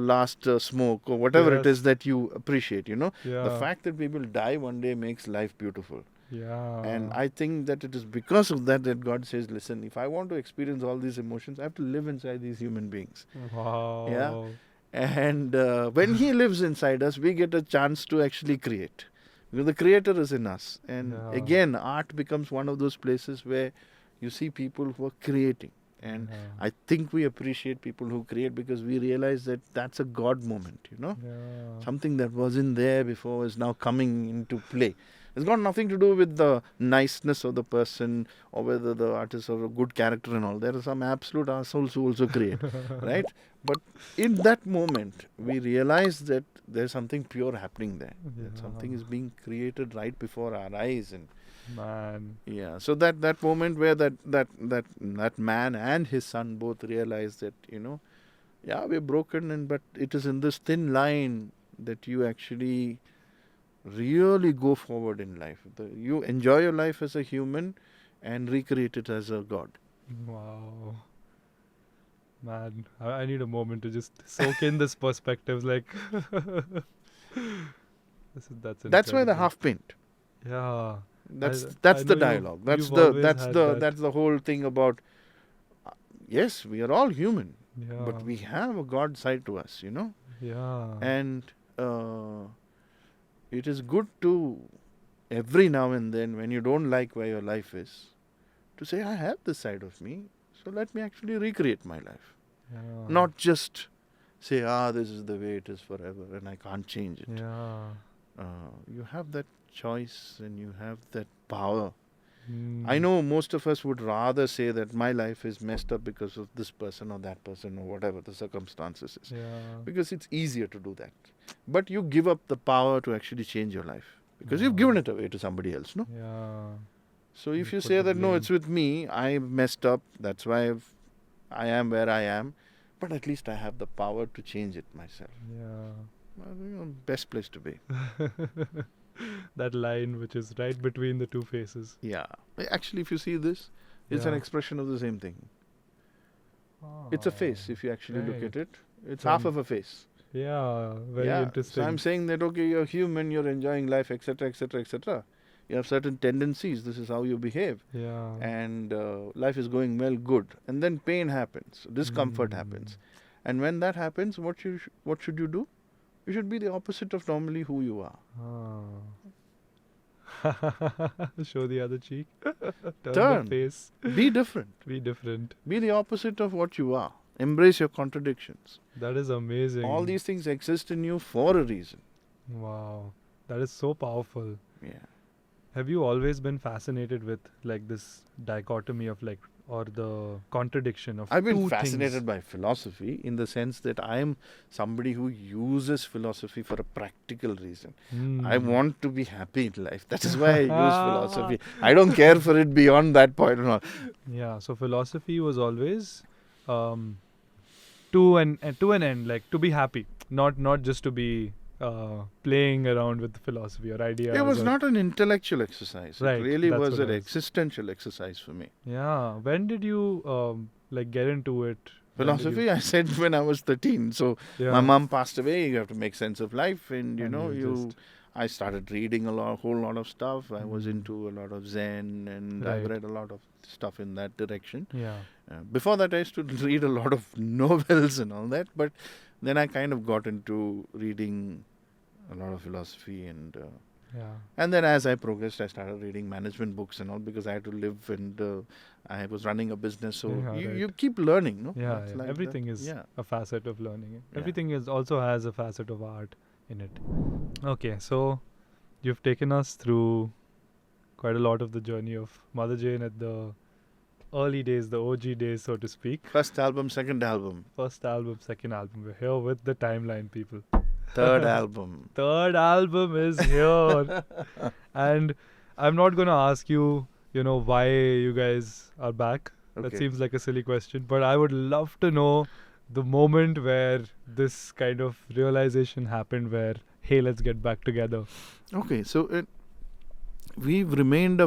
last smoke or whatever it is that you appreciate. The fact that we will die one day makes life beautiful. Yeah. And I think that it is because of that God says, listen, if I want to experience all these emotions, I have to live inside these human beings. Wow. Yeah. And when He lives inside us, we get a chance to actually create. The creator is in us. And again, art becomes one of those places where you see people who are creating. And I think we appreciate people who create, because we realize that that's a God moment, Yeah. Something that wasn't there before is now coming into play. It's got nothing to do with the niceness of the person or whether the artist has a good character and all. There are some absolute assholes who also create, right? But in that moment, we realize that there's something pure happening there. That something is being created right before our eyes. And Man. yeah, so that moment where that man and his son both realize that, yeah, we're broken, but it is in this thin line that you actually really go forward in life. You enjoy your life as a human and recreate it as a god. Wow. Man, I need a moment to just soak in this perspective. Like, That's why the half pint. Yeah. That's I the know dialogue. That's the whole thing about. Yes, we are all human, but we have a God side to us, Yeah. And it is good to every now and then, when you don't like where your life is, to say, I have this side of me, so let me actually recreate my life. Yeah. Not just say, this is the way it is forever and I can't change it. Yeah. You have that choice and you have that power. I know most of us would rather say that my life is messed up because of this person or that person or whatever the circumstances is. Yeah. Because it's easier to do that. But you give up the power to actually change your life. Because you've given it away to somebody else, no? Yeah. So if you say that, no, it's with me, I messed up, that's why I am where I am, but at least I have the power to change it myself. Yeah. I think best place to be. That line which is right between the two faces. Yeah. Actually, if you see this, it's an expression of the same thing. It's a face, if you actually look at it. It's half of a face. Yeah, very interesting. So I'm saying that, okay, you're human, you're enjoying life, etc., etc., etc. You have certain tendencies, this is how you behave. Yeah. And life is going well, good. And then pain happens, discomfort happens. And when that happens, what should you do? You should be the opposite of normally who you are. Show the other cheek. Turn. The face. Be different. Be different. Be the opposite of what you are. Embrace your contradictions. That is amazing. All these things exist in you for a reason. Wow. That is so powerful. Yeah. Have you always been fascinated with like this dichotomy of like, or the contradiction of I've been two fascinated things? by philosophy in the sense that I am somebody who uses philosophy for a practical reason. I want to be happy in life. That is why I use philosophy. I don't care for it beyond that point or not. Yeah, so philosophy was always to an end, like to be happy, not just to be playing around with philosophy or ideas. It was not an intellectual exercise. Right, It really that's was what an it is. existential exercise for me. Yeah. When did you like get into it? When did Philosophy, you- I said when I was 13. So Yeah. my mom passed away. You have to make sense of life, and And I started reading a whole lot of stuff. I was into a lot of Zen, and I've Right. read a lot of stuff in that direction. Yeah. Before that, I used to read a lot of novels and all that, but then I kind of got into reading a lot of philosophy, and then as I progressed, I started reading management books and all, because I had to live, and I was running a business. So Yeah, you keep learning, no? Yeah, That's yeah. like Everything that. is Yeah. a facet of learning. Yeah. Everything is also has a facet of art in it. Okay, so you've taken us through quite a lot of the journey of Motherjane at the early days, the OG days, so to speak. First album, second album, First album, second album. We're here with the timeline, people. third album. Third album is here. And I'm not going to ask you, why you guys are back. That Okay. seems like a silly question. But I would love to know the moment where this kind of realization happened where, hey, let's get back together. Okay, so we've remained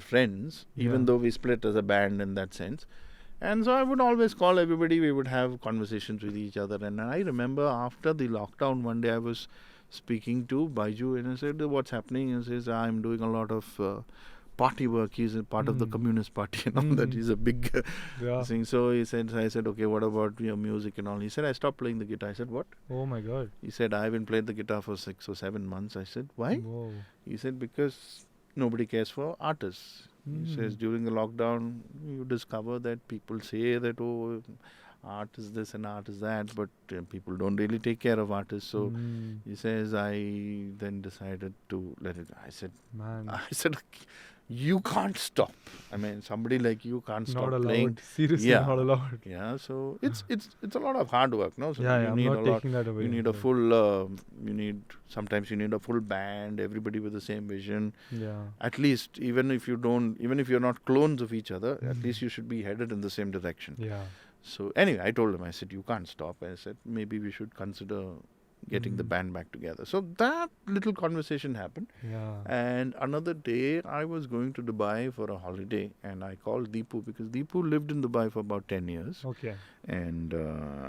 friends, even Yeah. though we split as a band in that sense. And so I would always call everybody, we would have conversations with each other. And I remember after the lockdown, one day I was speaking to Baiju, and I said, what's happening? And he says, I'm doing a lot of party work. He's a part of the Communist Party and all that. He's a big thing. So I said, okay, what about your music and all? He said, I stopped playing the guitar. I said, what? Oh my God. He said, I haven't played the guitar for 6 or 7 months. I said, why? Whoa. He said, because nobody cares for artists. He says, during the lockdown, you discover that people say that, art is this and art is that, but people don't really take care of artists. So he says, I then decided to let it go. I said, you can't stop. I mean, somebody like you can't stop not allowed. playing. Seriously, not allowed. Yeah, so it's a lot of hard work, no? So yeah, you I'm need not taking that away. You need a full. Sometimes you need a full band, everybody with the same vision. Yeah. At least, even if you're not clones of each other, at least you should be headed in the same direction. Yeah. So anyway, I told him, I said, you can't stop. I said, maybe we should consider getting the band back together. So that little conversation happened. Yeah. And another day, I was going to Dubai for a holiday, and I called Deepu, because Deepu lived in Dubai for about 10 years. Okay. And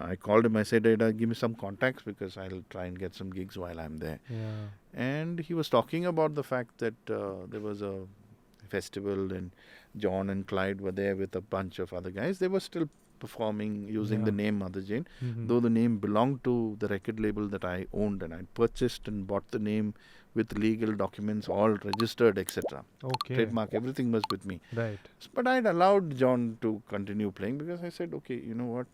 I called him. I said, give me some contacts, because I'll try and get some gigs while I'm there. Yeah. And he was talking about the fact that there was a festival, and John and Clyde were there with a bunch of other guys. They were still performing using the name Motherjane, though the name belonged to the record label that I owned, and I purchased and bought the name with legal documents, all registered, etc. Okay. Trademark, everything was with me. Right. But I'd allowed John to continue playing, because I said, okay, you know what?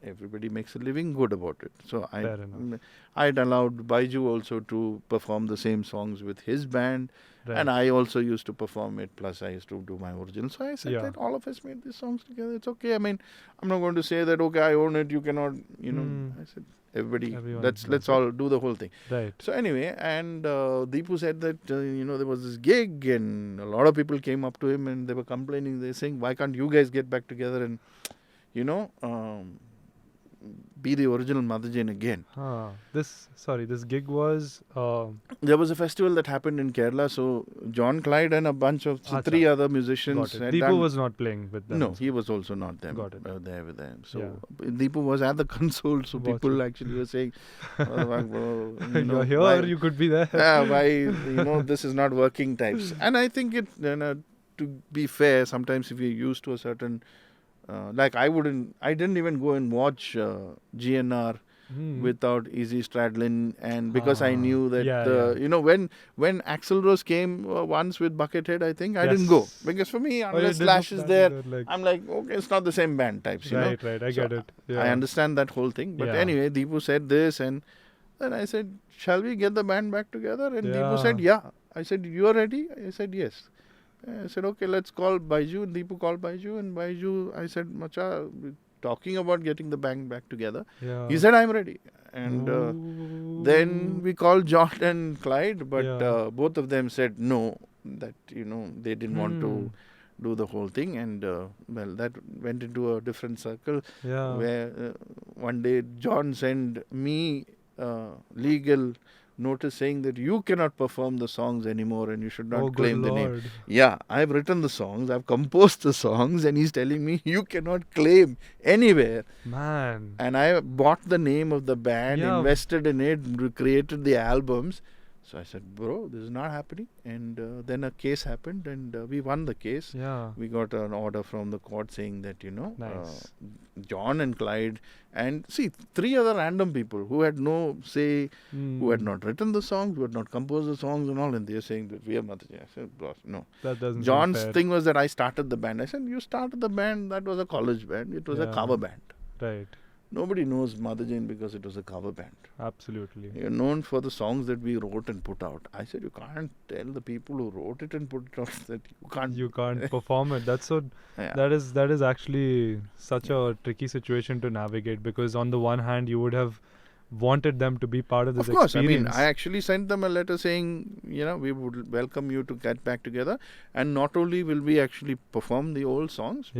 Everybody makes a living good about it. So I'd allowed Baiju also to perform the same songs with his band. Right. And I also used to perform it, plus I used to do my original. So I said that all of us made these songs together. It's okay. I mean, I'm not going to say that, okay, I own it, you cannot, I said, everyone, let's all do the whole thing. Right. So anyway, and Deepu said that, there was this gig, and a lot of people came up to him and they were complaining. They were saying, why can't you guys get back together and, be the original Motherjane again. This gig was... There was a festival that happened in Kerala, so John Clyde and a bunch of three other musicians. Deepu was not playing with them. No, he was also not there. Got it. There with them. So Deepu was at the console, so people actually were saying, you're here, or you could be there. Why, this is not working types. And I think it, to be fair, sometimes if you're used to a certain... I didn't even go and watch GNR without Easy Stradlin, and because I knew that, when Axl Rose came once with Buckethead, I think, I didn't go. Because for me, unless Slash is there, I'm like, okay, it's not the same band types, Right, I get it. Yeah. I understand that whole thing. But anyway, Deepu said this, and then I said, shall we get the band back together? And Deepu said, yeah. I said, you are ready? I said, yes. I said, okay, let's call Baiju. And Deepu called Baiju. And Baiju, I said, Macha, we're talking about getting the band back together. Yeah. He said, I'm ready. And then we called John and Clyde. But both of them said no, that, they didn't want to do the whole thing. And, that went into a different circle. Yeah. Where one day John sent me legal notice saying that you cannot perform the songs anymore and you should not claim the name. Yeah, I've written the songs, I've composed the songs, and he's telling me you cannot claim anywhere. Man. And I bought the name of the band, invested in it, created the albums. So I said, bro, this is not happening. And then a case happened, and we won the case. Yeah. We got an order from the court saying that, John and Clyde, and three other random people who had no say, who had not written the songs, who had not composed the songs and all, and they're saying that we are Motherjane. I said, boss, no. That doesn't John's seem fair. thing was that I started the band. I said, you started the band, that was a college band. It was a cover band. Right. Nobody knows Motherjane because it was a cover band. Absolutely. You're known for the songs that we wrote and put out. I said, you can't tell the people who wrote it and put it out that you can't perform it. That's so. Yeah. That is actually such a tricky situation to navigate, because on the one hand you would have wanted them to be part of this experience. Of course. I mean, I actually sent them a letter saying, we would welcome you to get back together, and not only will we actually perform the old songs,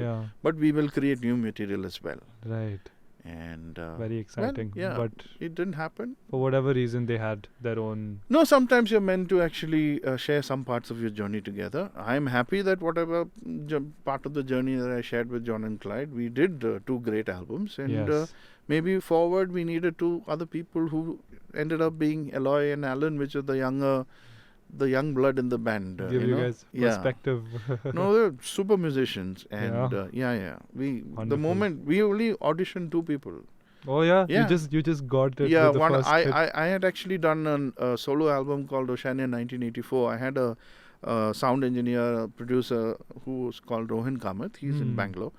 but we will create new material as well. Right. And very exciting. But it didn't happen. For whatever reason, they had their own... No, sometimes you're meant to actually share some parts of your journey together. I'm happy that whatever part of the journey that I shared with John and Clyde, we did 2 great albums. And maybe forward, we needed 2 other people who ended up being Eloy and Alan, which are the young blood in the band. Give you guys perspective. No, they're super musicians. And the moment we only auditioned 2 people. Oh yeah? You just got it. Yeah, with the first hit. I had actually done a solo album called Oceania 1984. I had a sound engineer, a producer who was called Rohan Kamath. He's in Bangalore.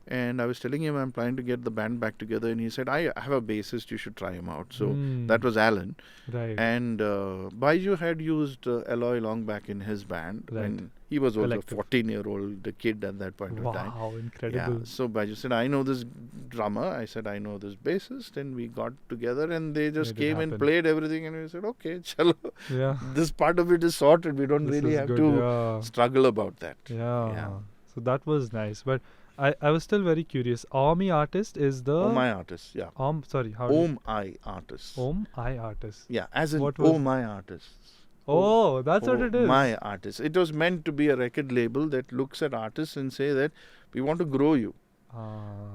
And I was telling him I'm planning to get the band back together, and he said, I have a bassist, you should try him out. So that was Alan. Right. And Baiju had used Eloy long back in his band when he was also a 14-year-old kid at that point of time. Wow, incredible. Yeah. So Baiju said, I know this drummer. I said, I know this bassist. And we got together and they just came and played everything. And we said, okay, chalo. Yeah. This part of it is sorted. We don't really have to struggle about that. Yeah. So that was nice. But I was still very curious. Aum-i-artistes is the... Aum-i-artistes, yeah. Aum-i-artistes. Aum-i-artistes. Yeah, as in Aum-i-artistes. Oh, that's what it is. My artist. It was meant to be a record label that looks at artists and say that we want to grow you.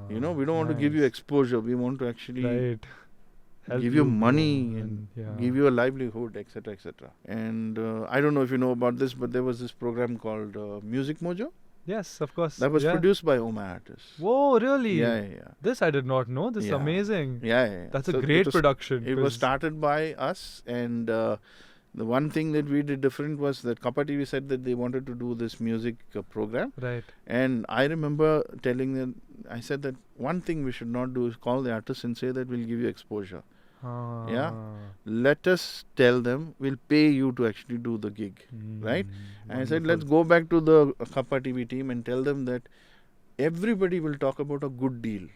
We don't want to give you exposure. We want to actually give you money and give you a livelihood, etc., etc. And I don't know if you know about this, but there was this program called Music Mojo. Yes, of course. That was produced by Aum-i-artistes. Whoa, really? Yeah. This I did not know. This is amazing. Yeah. That's a great production. It was started by us, and the one thing that we did different was that Kappa TV said that they wanted to do this music program. Right. And I remember telling them, I said that one thing we should not do is call the artists and say that we'll give you exposure. Yeah, let us tell them we'll pay you to actually do the gig, right? And I said, let's go back to the Kappa TV team and tell them that everybody will talk about a good deal.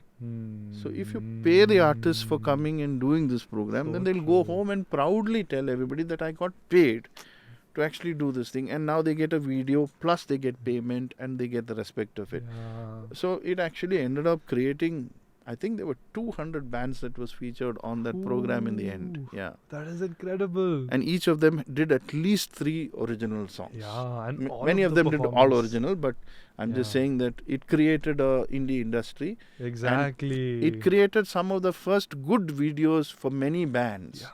So if you pay the artists for coming and doing this program, then they'll go home and proudly tell everybody that I got paid to actually do this thing. And now they get a video, plus they get payment and they get the respect of it. So it actually ended up creating, I think there were 200 bands that was featured on that program in the end. Yeah. That is incredible. And each of them did at least 3 original songs. Yeah. And many of them did all original, but I'm just saying that it created a indie industry. Exactly. It created some of the first good videos for many bands. Yeah.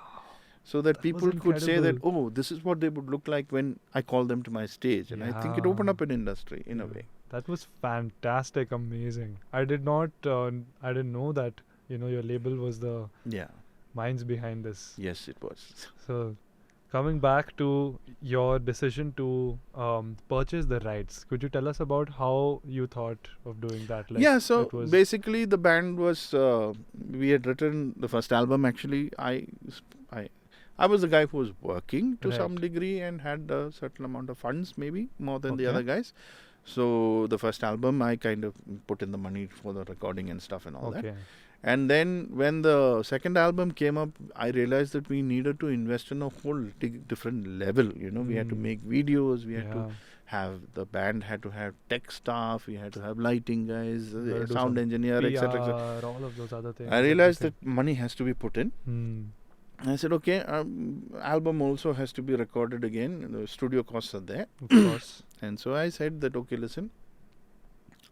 So that people could say that, oh, this is what they would look like when I call them to my stage. And I think it opened up an industry in a way. That was fantastic, amazing. I didn't know that, your label was the minds behind this. Yes, it was. So, coming back to your decision to purchase the rights, could you tell us about how you thought of doing that? So basically the band was, we had written the first album actually. I was the guy who was working to some degree and had a certain amount of funds, maybe more than the other guys. So the first album, I kind of put in the money for the recording and stuff and all that. And then when the second album came up, I realized that we needed to invest in a whole different level. We had to make videos, we had to have, the band had to have tech staff, we had to have lighting guys, sound engineer, etc. All of those other things. I realized that money has to be put in. I said, okay, album also has to be recorded again. The studio costs are there. Of course. And so I said that, okay, listen,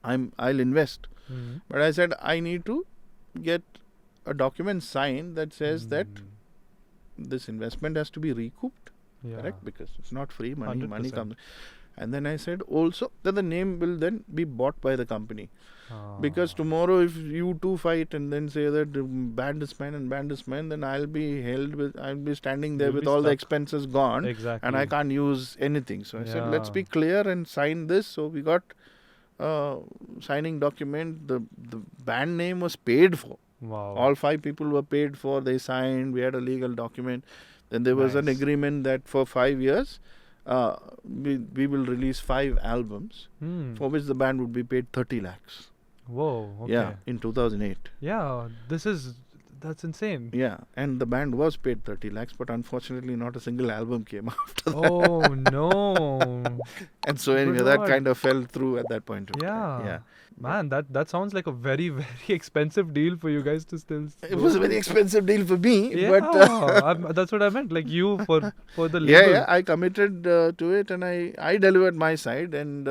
I'll invest. But I said, I need to get a document signed that says that this investment has to be recouped. Correct? Because it's not free money. 100%. Money comes. And then I said also that the name will then be bought by the company. Because tomorrow if you two fight and then say that band is mine and band is mine, then I'll be standing there with all the expenses gone. Exactly. And I can't use anything. So I said, let's be clear and sign this. So we got signing document. The band name was paid for. Wow. All 5 people were paid for. They signed. We had a legal document. Then there was an agreement that for 5 years, we will release 5 albums for which the band would be paid 30 lakhs. Whoa, okay. Yeah, in 2008. Yeah, that's insane. Yeah, and the band was paid 30 lakhs, but unfortunately not a single album came after that. Oh, no. And so anyway, that kind of fell through at that point of time. Yeah. Man, that sounds like a very, very expensive deal for you guys to still... It was a very expensive deal for me, but... that's what I meant, like you for the label. Yeah, I committed to it and I delivered my side, and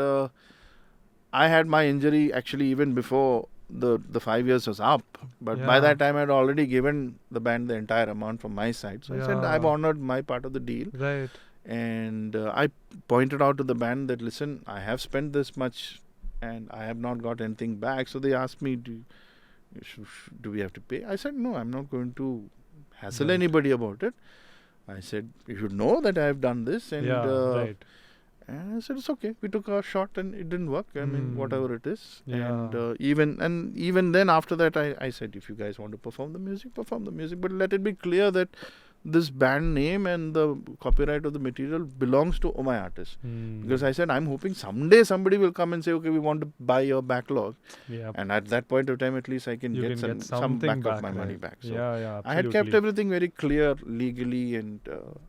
I had my injury actually even before the 5 years was up. But by that time, I had already given the band the entire amount from my side. So I said, I've honored my part of the deal. Right. And I pointed out to the band that, listen, I have spent this much and I have not got anything back. So they asked me, do we have to pay? I said, no, I'm not going to hassle anybody about it. I said, you should know that I have done this. And And I said, it's okay. We took a shot and it didn't work. I mean, whatever it is. Yeah. And even then after that, I said, if you guys want to perform the music, but let it be clear that this band name and the copyright of the material belongs to Aum-i-artistes. Because I said, I'm hoping someday somebody will come and say, okay, we want to buy your backlog. Yeah. And at that point of time, at least I can get some back of my money back. So yeah, I had kept everything very clear legally and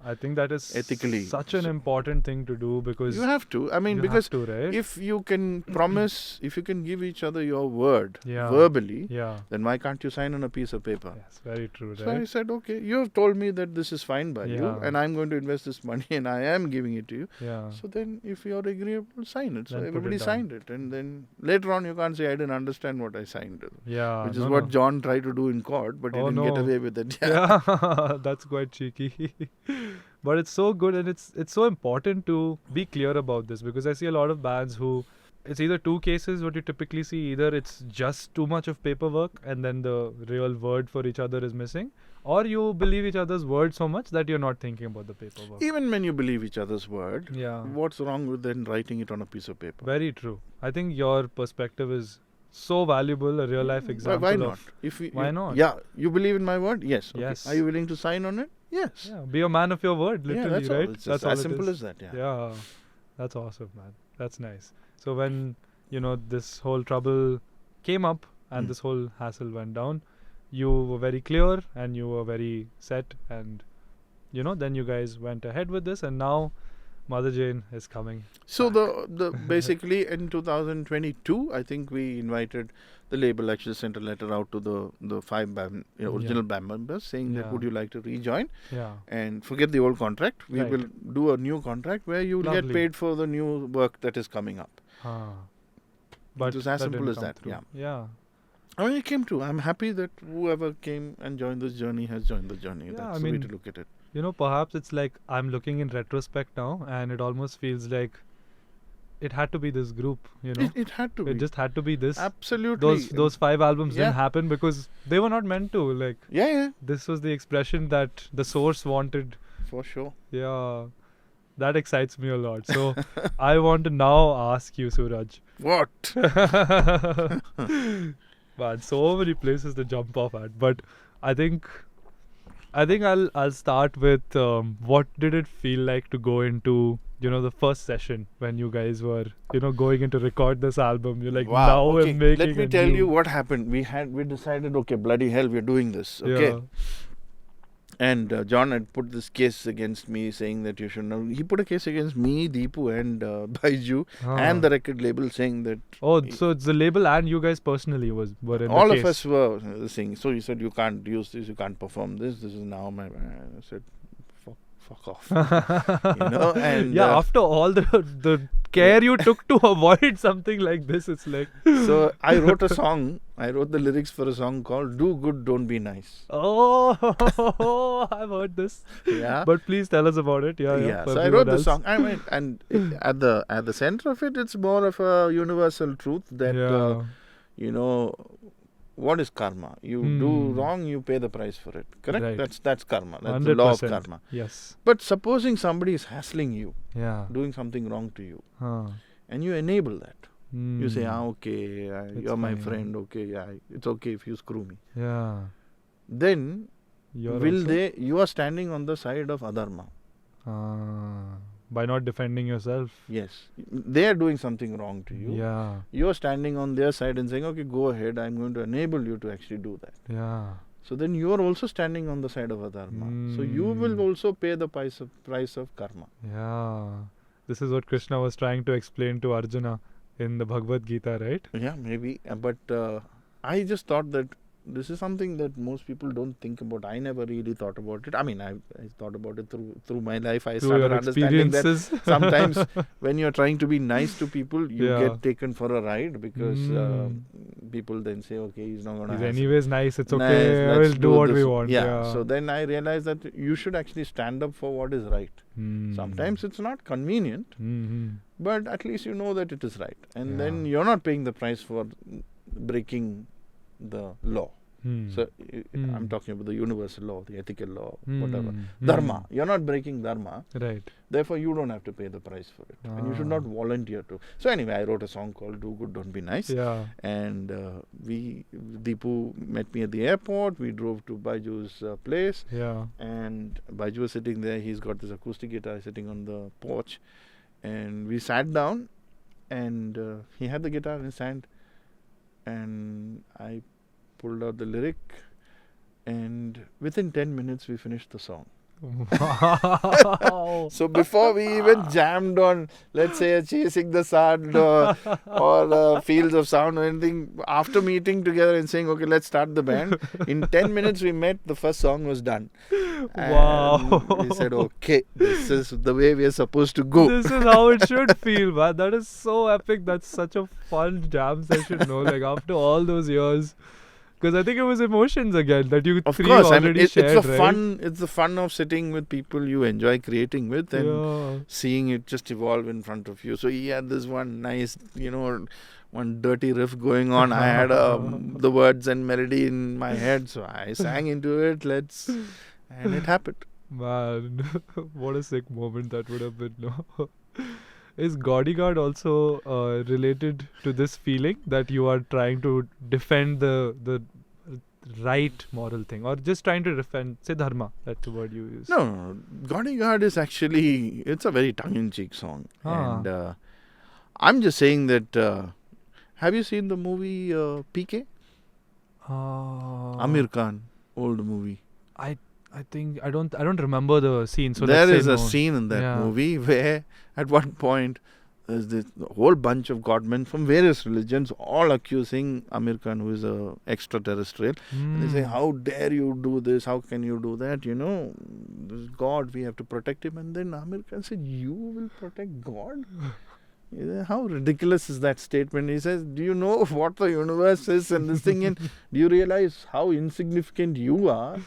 I think that is ethically. Such an important thing to do, because you have to. I mean, because if you can promise, if you can give each other your word verbally, then why can't you sign on a piece of paper? Yes, very true. So I said, okay, you have told me that this is fine by you, and I'm going to invest this money and I am giving it to you. So then if you're agreeable, sign it. So then everybody signed it. And then later on you can't say I didn't understand what I signed. Which is what John tried to do in court, but he didn't get away with it. That's quite cheeky. But it's so good, and it's so important to be clear about this, because I see a lot of bands who, it's either two cases what you typically see. Either it's just too much of paperwork and then the real word for each other is missing, or you believe each other's word so much that you're not thinking about the paperwork. Even when you believe each other's word, what's wrong with then writing it on a piece of paper? Very true. I think your perspective is so valuable, a real life example. Why not? Why not? Yeah, you believe in my word? Yes. Okay. Yes. Are you willing to sign on it? Yes. Yeah, be a man of your word, literally, that's right? All. It's that's as simple as that. Yeah. That's awesome, man. That's nice. So when, this whole trouble came up and this whole hassle went down, you were very clear and you were very set, and then you guys went ahead with this, and now Motherjane is coming. So the basically in 2022, I think we invited the label, actually sent a letter out to the 5 original band members saying that would you like to rejoin and forget the old contract. We will do a new contract where you will get paid for the new work that is coming up. But it was as simple as that. Yeah. I mean, it came true. I'm happy that whoever came and joined this journey has joined the journey. That's the way to look at it. Perhaps it's like I'm looking in retrospect now, and it almost feels like it had to be this group, It had to be. It just had to be this. Absolutely. Those 5 albums didn't happen because they were not meant to. Like, this was the expression that the source wanted. For sure. Yeah. That excites me a lot. So I want to now ask you, Suraj. What? Man, so many places to jump off at. But I think I'll start with what did it feel like to go into the first session when you guys were going in to record this album. You're like, now we're making. Let me tell you what happened. We decided, okay, bloody hell, we're doing this. Okay. Yeah. And John had put this case against me, saying that you should know. He put a case against me, Deepu, and Baiju, and the record label, saying that. Oh, so it's the label and you guys personally were in all the of case. us were saying. So he said, you can't use this, you can't perform this. This is now my. I said, fuck off. And after all the care you took to avoid something like this, it's like. So I wrote a song. I wrote the lyrics for a song called "Do Good, Don't Be Nice." Oh, I've heard this. Yeah. But please tell us about it. Yeah. So I wrote the song. I mean, and at the center of it, it's more of a universal truth that what is karma? You do wrong, you pay the price for it. Correct? Right. That's karma. That's 100%. the law of karma. Yes. But supposing somebody is hassling you, doing something wrong to you, and you enable that. You say, okay, you're my friend, okay, it's okay if you screw me. Yeah. Then, you are standing on the side of adharma. By not defending yourself. Yes. They are doing something wrong to you. Yeah. You are standing on their side and saying, okay, go ahead, I'm going to enable you to actually do that. Yeah. So then you are also standing on the side of adharma. So you will also pay the price of karma. Yeah. This is what Krishna was trying to explain to Arjuna in the Bhagavad Gita, right? Yeah, maybe. But I just thought that this is something that most people don't think about. I never really thought about it. I mean, I thought about it through my life. I started understanding that sometimes when you're trying to be nice to people, you get taken for a ride because people then say, okay, he's not going to. He's anyways nice. It's okay. We'll do what we want. Yeah. So then I realized that you should actually stand up for what is right. Sometimes it's not convenient, but at least you know that it is right. And then you're not paying the price for breaking the law. So I'm talking about the universal law, the ethical law, whatever. Dharma. You're not breaking dharma. Right. Therefore, you don't have to pay the price for it. And you should not volunteer to. So anyway, I wrote a song called Do Good, Don't Be Nice. Yeah. And Deepu met me at the airport. We drove to Baiju's place. Yeah. And Baiju was sitting there. He's got this acoustic guitar sitting on the porch. And we sat down. And he had the guitar in his hand. And I pulled out the lyric, and within 10 minutes we finished the song. Wow. So before we even jammed on, let's say, Chasing the Sun or Fields of Sound or anything, after meeting together and saying, okay, let's start the band, in 10 minutes we met, the first song was done. Wow. And we said, okay, this is the way we are supposed to go. This is how it should feel, man. That is so epic. That's such a fun jam session, like after all those years. Because I think it was emotions again that you three already shared, it's the fun. It's the fun of sitting with people you enjoy creating with and seeing it just evolve in front of you. So he had this one nice, one dirty riff going on. I had the words and melody in my head, so I sang into it. And it happened. Man, what a sick moment that would have been. No? Is Bodyguard also related to this feeling that you are trying to defend the right moral thing, or just trying to defend, say, dharma? That's the word you use. No. Bodyguard is actually, it's a very tongue-in-cheek song. And I'm just saying that, have you seen the movie PK? Amir Khan, old movie. I think I don't remember the scene. So there is a scene in that movie where at one point there's this whole bunch of godmen from various religions all accusing Amir Khan, who is a extraterrestrial. And they say, how dare you do this? How can you do that? This God, we have to protect him. And then Amir Khan said, you will protect God? How ridiculous is that statement? He says, do you know what the universe is and this thing? And do you realize how insignificant you are?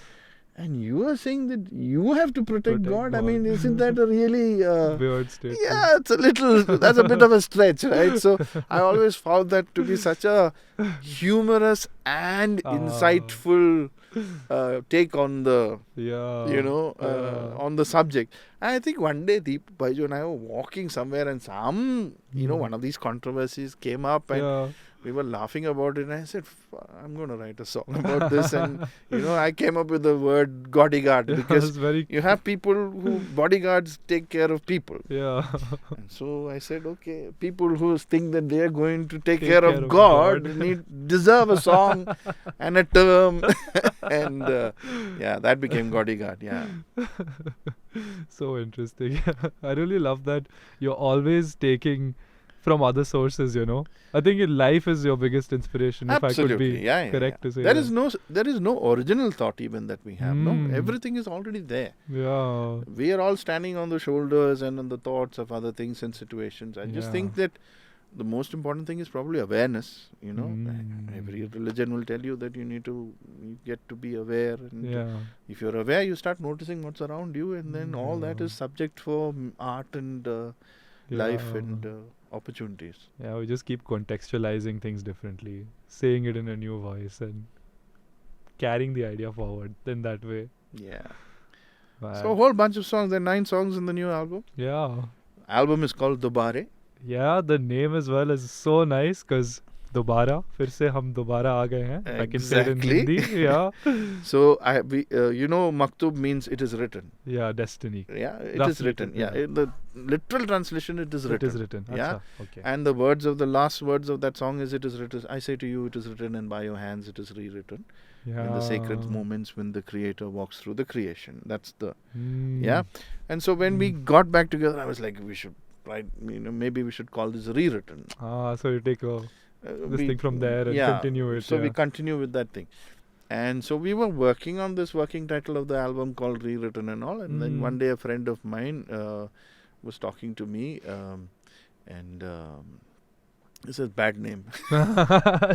And you are saying that you have to protect God? I mean, isn't that a really... weird statement. Yeah, that's a bit of a stretch, right? So I always found that to be such a humorous and insightful take on the, on the subject. I think one day Baiju and I were walking somewhere and some, one of these controversies came up and we were laughing about it, and I said, I'm going to write a song about this. And, I came up with the word bodyguard because you have people who bodyguards take care of people. Yeah. And so I said, okay, people who think that they are going to take care of God deserve a song and a term. And that became bodyguard. Yeah. So interesting. I really love that you're always taking from other sources, I think life is your biggest inspiration. Absolutely. If I could be correct to say there is no original thought even that we have. No, everything is already there. Yeah. We are all standing on the shoulders and on the thoughts of other things and situations. I just think that the most important thing is probably awareness. Every religion will tell you that you need to get to be aware. And if you're aware, you start noticing what's around you, and then all that is subject for art and life and opportunities. Yeah, we just keep contextualizing things differently, saying it in a new voice and carrying the idea forward in that way. Yeah. Man. So a whole bunch of songs. There are 9 songs in the new album. Yeah. Album is called Dobareh. Yeah, the name as well is so nice because Dobara, फिर से हम दोबारा आ गए हैं. I can say it in Hindi. Yeah. So Maktub means it is written. Yeah, destiny. Yeah, it is written. Yeah, the literal translation, it is written. It is written. Yeah. Okay. And the last words of that song is, it is written. I say to you, it is written, and by your hands it is rewritten. Yeah. In the sacred moments when the Creator walks through the creation. That's the And so when we got back together, I was like, we should write. Maybe we should call this rewritten. So you take this thing from there and continue it. So we continue with that thing. And so we were working on this working title of the album called Rewritten and all. And then one day a friend of mine was talking to me and this is bad name.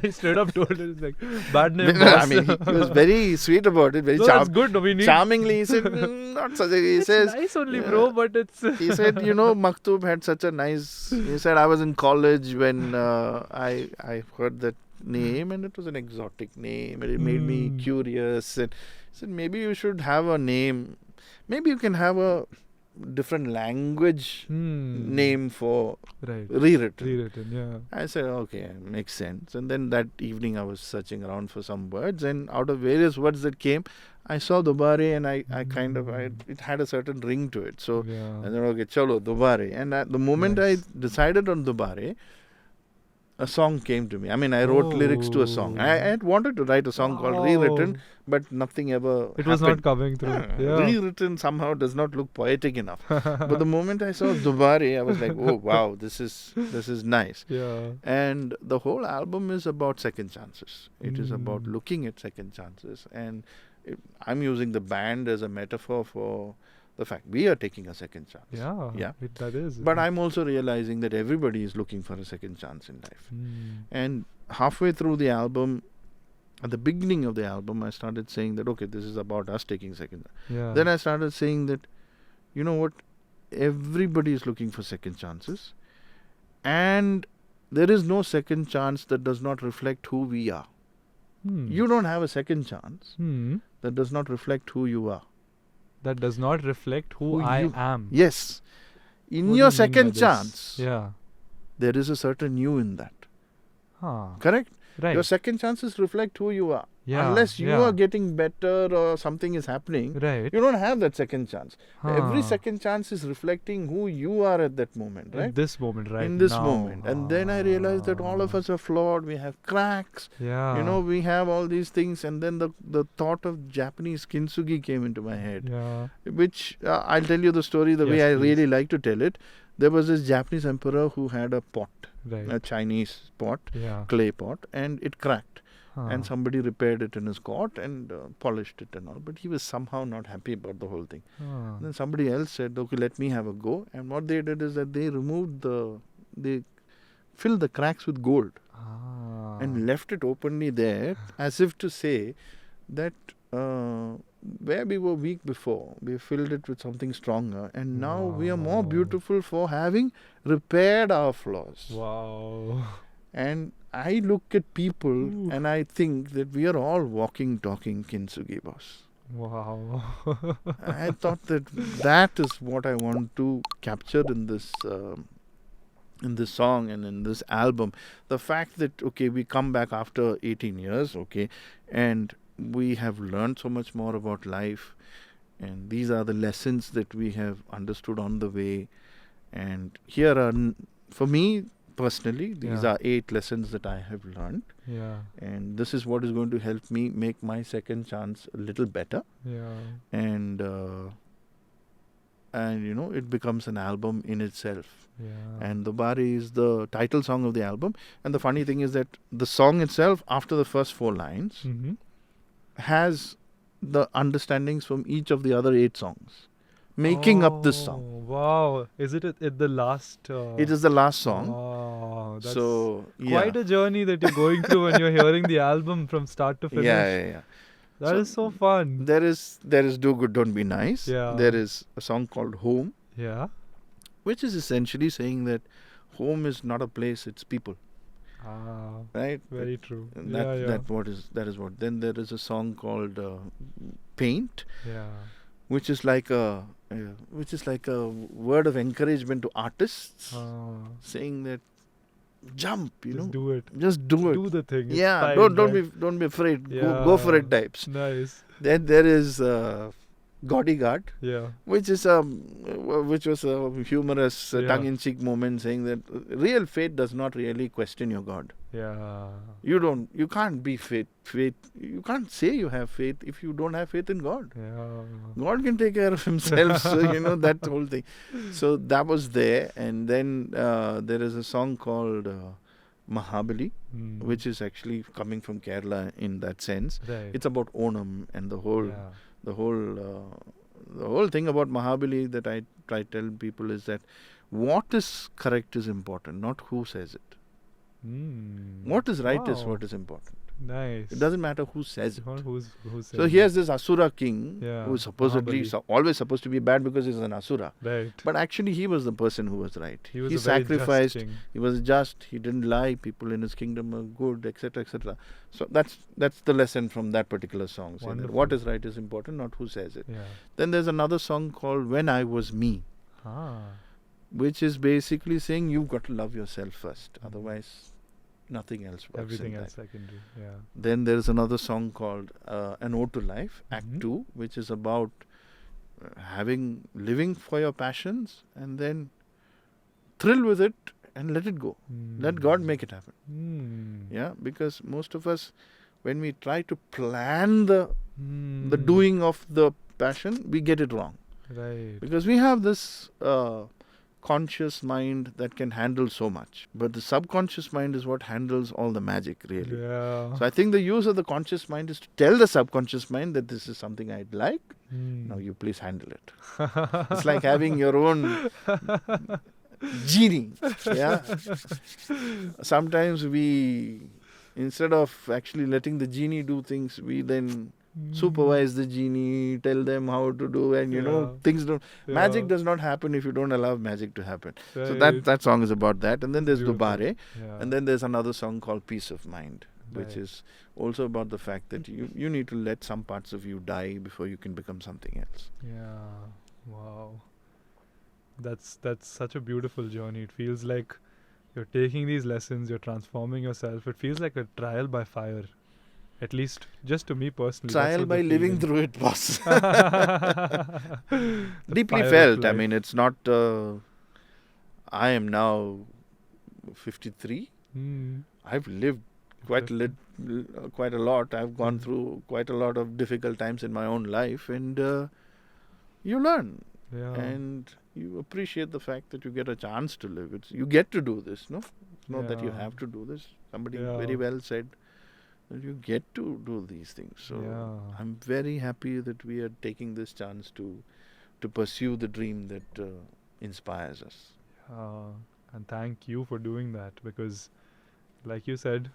He straight up told it, like, bad name. I mean, he was very sweet about it. Very that's good. No, we need charmingly, he said, not such a... He says... nice only, bro, but it's... He said, Maktub had such a nice... He said, I was in college when I heard that name, and it was an exotic name, and it made me curious. And I said, maybe you should have a name. Maybe you can have a different language name for rewritten. Rewritten, yeah. I said, okay, makes sense. And then that evening I was searching around for some words, and out of various words that came, I saw Dobareh, and it had a certain ring to it. So I said, okay, chalo, Dobareh. And at the moment I decided on Dobareh, a song came to me. I mean, I wrote lyrics to a song. I had wanted to write a song called Rewritten, but nothing ever It was not coming through. Rewritten somehow does not look poetic enough. But the moment I saw Dobareh, I was like, oh wow, this is nice. Yeah. And the whole album is about second chances. It is about looking at second chances. And I'm using the band as a metaphor for the fact we are taking a second chance. Yeah. That is. But I'm also realizing that everybody is looking for a second chance in life. And halfway through the album, at the beginning of the album, I started saying that, okay, this is about us taking second. Then I started saying that, you know what, everybody is looking for second chances. And there is no second chance that does not reflect who we are. You don't have a second chance that does not reflect who you are. That does not reflect who I am. Yes. In your second chance, there is a certain you in that. Correct? Right. Your second chances reflect who you are. Unless you are getting better or something is happening, you don't have that second chance. Every second chance is reflecting who you are at that moment, right? In this moment, right? In this moment. And then I realized that all of us are flawed. We have cracks. You know, we have all these things. And then the thought of Japanese kintsugi came into my head. Which, I'll tell you the story the way I really like to tell it. There was this Japanese emperor who had a pot. A Chinese pot, clay pot, and it cracked. And somebody repaired it in his court and polished it and all. But he was somehow not happy about the whole thing. Then somebody else said, okay, let me have a go. And what they did is that they filled the cracks with gold and left it openly there, as if to say that where we were weak before, we filled it with something stronger, and now we are more beautiful for having repaired our flaws. Wow. And I look at people and I think that we are all walking, talking kintsugi, boss. Wow. I thought that is what I want to capture in this song and in this album. The fact that, okay, we come back after 18 years, okay, and we have learned so much more about life, and these are the lessons that we have understood on the way. And here are, for me personally, these are 8 lessons that I have learned. And this is what is going to help me make my second chance a little better. And you know, it becomes an album in itself. And Dobareh is the title song of the album. And the funny thing is that the song itself, after the first 4 lines, has the understandings from each of the other 8 songs, making up this song. Wow. Is it the last? It is the last song. Oh, that's quite a journey that you're going through when you're hearing the album from start to finish. That is so fun. There is Do Good, Don't Be Nice. There is a song called Home. Which is essentially saying that home is not a place, it's people. Right? Very true. That is what. Then there is a song called Paint, which is like a word of encouragement to artists, saying that jump, do it. Just do it. Do the thing. Yeah, don't be afraid. Go for it types. Nice. Then there is Bodyguard, which was a humorous, tongue-in-cheek moment, saying that real faith does not really question your God. You can't be faith. You can't say you have faith if you don't have faith in God. God can take care of himself. So that whole thing. So that was there, and then there is a song called Mahabali, which is actually coming from Kerala in that sense. It's about Onam and the whole. The whole thing about Mahabali that I try to tell people is that what is correct is important, not who says it. What is right is what is important. Nice. It doesn't matter who says it. Who's So here's this Asura king who is supposedly Mahabali. always supposed to be bad because he's an Asura. Right. But actually he was the person who was right. He was He a very just sacrificed, king. he was just, he didn't lie, people in his kingdom are good, etc., etc. So that's the lesson from that particular song. Saying that Wonderful. what is right is important, not who says it. Yeah. Then there's another song called When I Was Me, Ah. which is basically saying you've got to love yourself first. Otherwise, nothing else works. Everything in else that. secondary. Yeah. Then there's another song called An Ode to Life, Act Mhm. 2, which is about living for your passions and then thrill with it and let it go. Let God make it happen. Yeah, because most of us, when we try to plan the doing of the passion, we get it wrong. Right. Because we have this conscious mind that can handle so much. But the subconscious mind is what handles all the magic, really. Yeah. So I think the use of the conscious mind is to tell the subconscious mind that this is something I'd like. Now you please handle it. It's like having your own genie. Yeah. Sometimes we, instead of actually letting the genie do things, we then supervise the genie, tell them how to do, and things don't. Magic does not happen if you don't allow magic to happen. Right. So that song is about that. And then there's Beautiful. Dobareh, Yeah. and then there's another song called Peace of Mind, which Right. is also about the fact that you need to let some parts of you die before you can become something else. Yeah. Wow. That's such a beautiful journey. It feels like you're taking these lessons, you're transforming yourself. It feels like a trial by fire. At least, just to me personally. that's Trial what by the living feeling. through it, boss. The Deeply fire of felt. I life. mean, it's not. I am now 53. I've lived quite a lot. I've gone through quite a lot of difficult times in my own life, and you learn. Yeah. And you appreciate the fact that you get a chance to live. You get to do this, no? It's not that you Yeah. have to do this. Somebody Yeah. very well said that you get to do these things. So Yeah. I'm very happy that we are taking this chance to pursue the dream that inspires us. And thank you for doing that, because, like you said,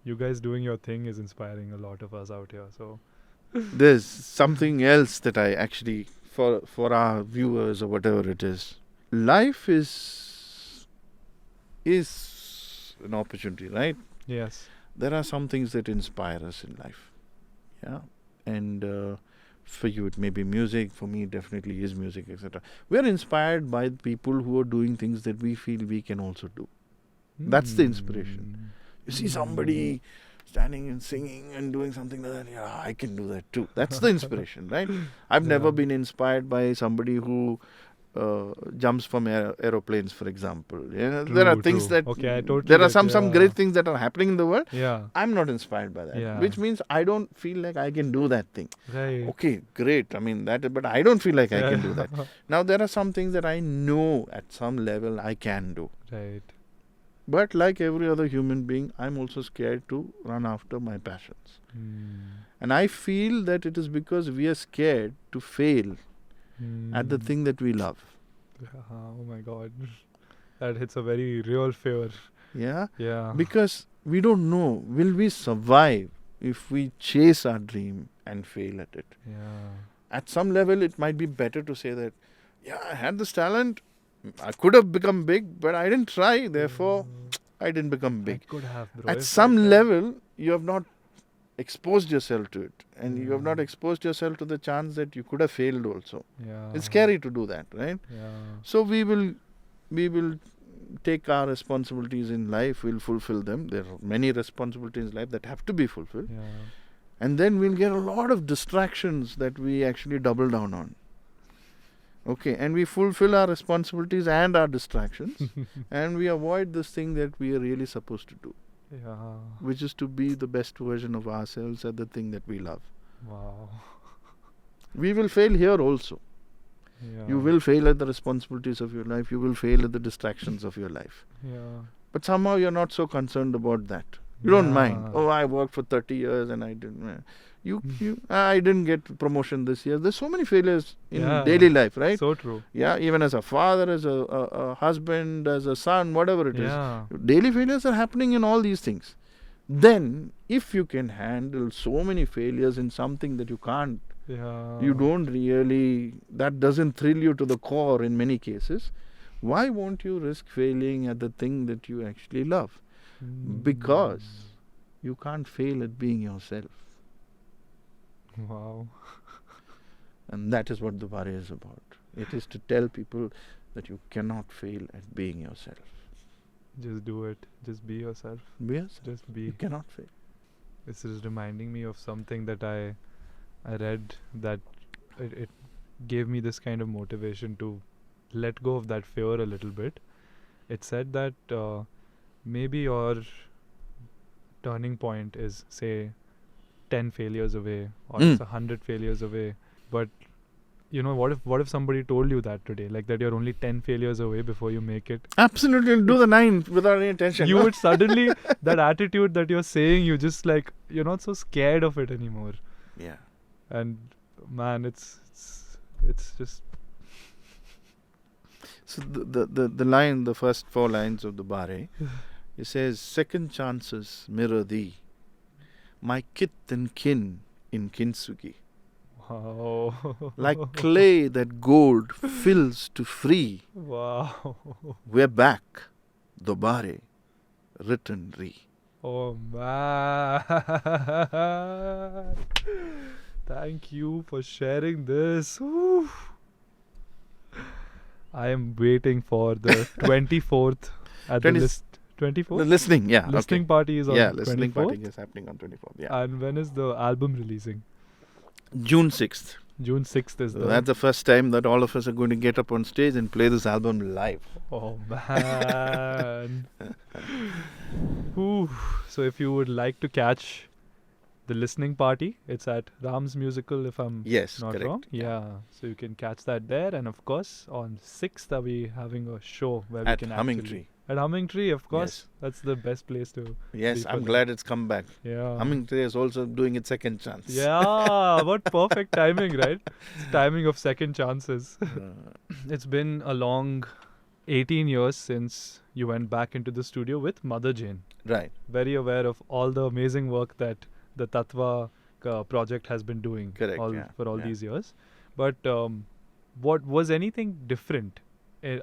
you guys doing your thing is inspiring a lot of us out here. So There's something else that I actually, for our viewers or whatever it is, life is an opportunity, right? yes. There are some things that inspire us in life. Yeah. And for you it may be music, for me it definitely is music, etc. We are inspired by people who are doing things that we feel we can also do. That's the inspiration. You see somebody standing and singing and doing something like that, yeah, I can do that too. That's the inspiration, right? I've never been inspired by somebody who jumps from aeroplanes, for example. Yeah, there are things True. that Okay, I totally there are get, some great things that are happening in the world. Yeah. I'm not inspired by that, Yeah. which means I don't feel like I can do that thing. Right. Okay, great. I mean but I don't feel like I can do that. Now there are some things that I know at some level I can do. Right. But like every other human being, I'm also scared to run after my passions. And I feel that it is because we are scared to fail at the thing that we love. Oh my God. That hits a very real fear. Yeah? Yeah. Because we don't know, will we survive if we chase our dream and fail at it? Yeah. At some level, it might be better to say that, yeah, I had this talent, I could have become big, but I didn't try, therefore I didn't become big. I could have, bro. At If some I- level, you have not exposed yourself to it, and you have not exposed yourself to the chance that you could have failed also. Yeah. It's scary to do that, right? Yeah. So we will take our responsibilities in life, we'll fulfill them. There are many responsibilities in life that have to be fulfilled. Yeah. And then we'll get a lot of distractions that we actually double down on. Okay, and we fulfill our responsibilities and our distractions, and we avoid this thing that we are really supposed to do, Yeah. which is to be the best version of ourselves at the thing that we love. Wow. We will fail here also. Yeah. You will fail at the responsibilities of your life, you will fail at the distractions of your life. Yeah. But somehow you're not so concerned about that. You don't mind. Yeah. Oh, I worked for 30 years and I didn't. I didn't get promotion this year. There's so many failures in Yeah. daily life, right? So true. Yeah, even as a father, as a husband, as a son, whatever it is. Yeah. Daily failures are happening in all these things. Then, if you can handle so many failures in something that you can't, you don't really, that doesn't thrill you to the core in many cases, why won't you risk failing at the thing that you actually love? Because you can't fail at being yourself. Wow. And that is what Dobareh is about. It is to tell people that you cannot fail at being yourself. Just do it. Just be yourself. Be yourself. Just be. You cannot fail. This is reminding me of something that I read that it gave me this kind of motivation to let go of that fear a little bit. It said that maybe your turning point is, say, 10 failures away or it's 100 failures away. But you know, what if somebody told you that today, like that you're only 10 failures away before you make it? Absolutely, you'll do the 9 without any tension. You would suddenly, that attitude that you're saying, you just like, you're not so scared of it anymore. Yeah. And man, it's just. So the line, the first 4 lines of the Dobareh, it says, second chances mirror thee, my kith and kin in kintsugi. Wow. Like clay that gold fills to free. Wow. We're back, Dobareh, written re. Oh man. Thank you for sharing this. Woo. I am waiting for the 24th at the list. 24th? The listening, yeah. Listening party is on 24th. Listening party is happening on 24th. Yeah. And when is the album releasing? June 6th. June 6th is That's the first time that all of us are going to get up on stage and play this album live. Oh man. Whew. So if you would like to catch the listening party, it's at Ram's Musical, if I'm not correct. wrong. Yeah. So you can catch that there. And of course, on 6th, are we having a show where we can Humming actually... Tree. At Humming Tree, of course. Yes. That's the best place to... Yes, I'm glad it's come back. Yeah. Humming Tree is also doing its second chance. Yeah. What perfect timing, right? It's timing of second chances. It's been a long 18 years since you went back into the studio with Motherjane. Right. Very aware of all the amazing work that the Tattva project has been doing for all these years. But what was anything different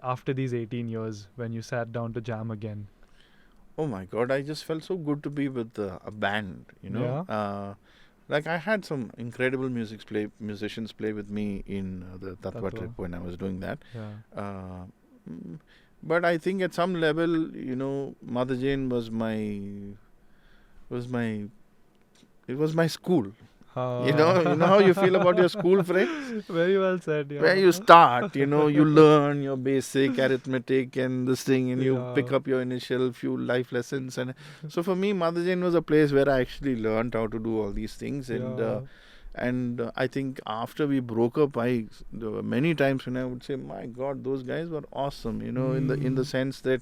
after these 18 years when you sat down to jam again? Oh my God, I just felt so good to be with a band, you know. Yeah. Like I had some incredible musicians play with me in the Tattva trip when I was doing that. Yeah. But I think at some level, you know, Motherjane was my school. You know how you feel about your school friends? Very well said. Yeah. Where you start, you know, you learn your basic arithmetic and this thing, and you pick up your initial few life lessons. And so for me, Motherjane was a place where I actually learned how to do all these things. And I think after we broke up, there were many times when I would say, my God, those guys were awesome, you know, in the sense that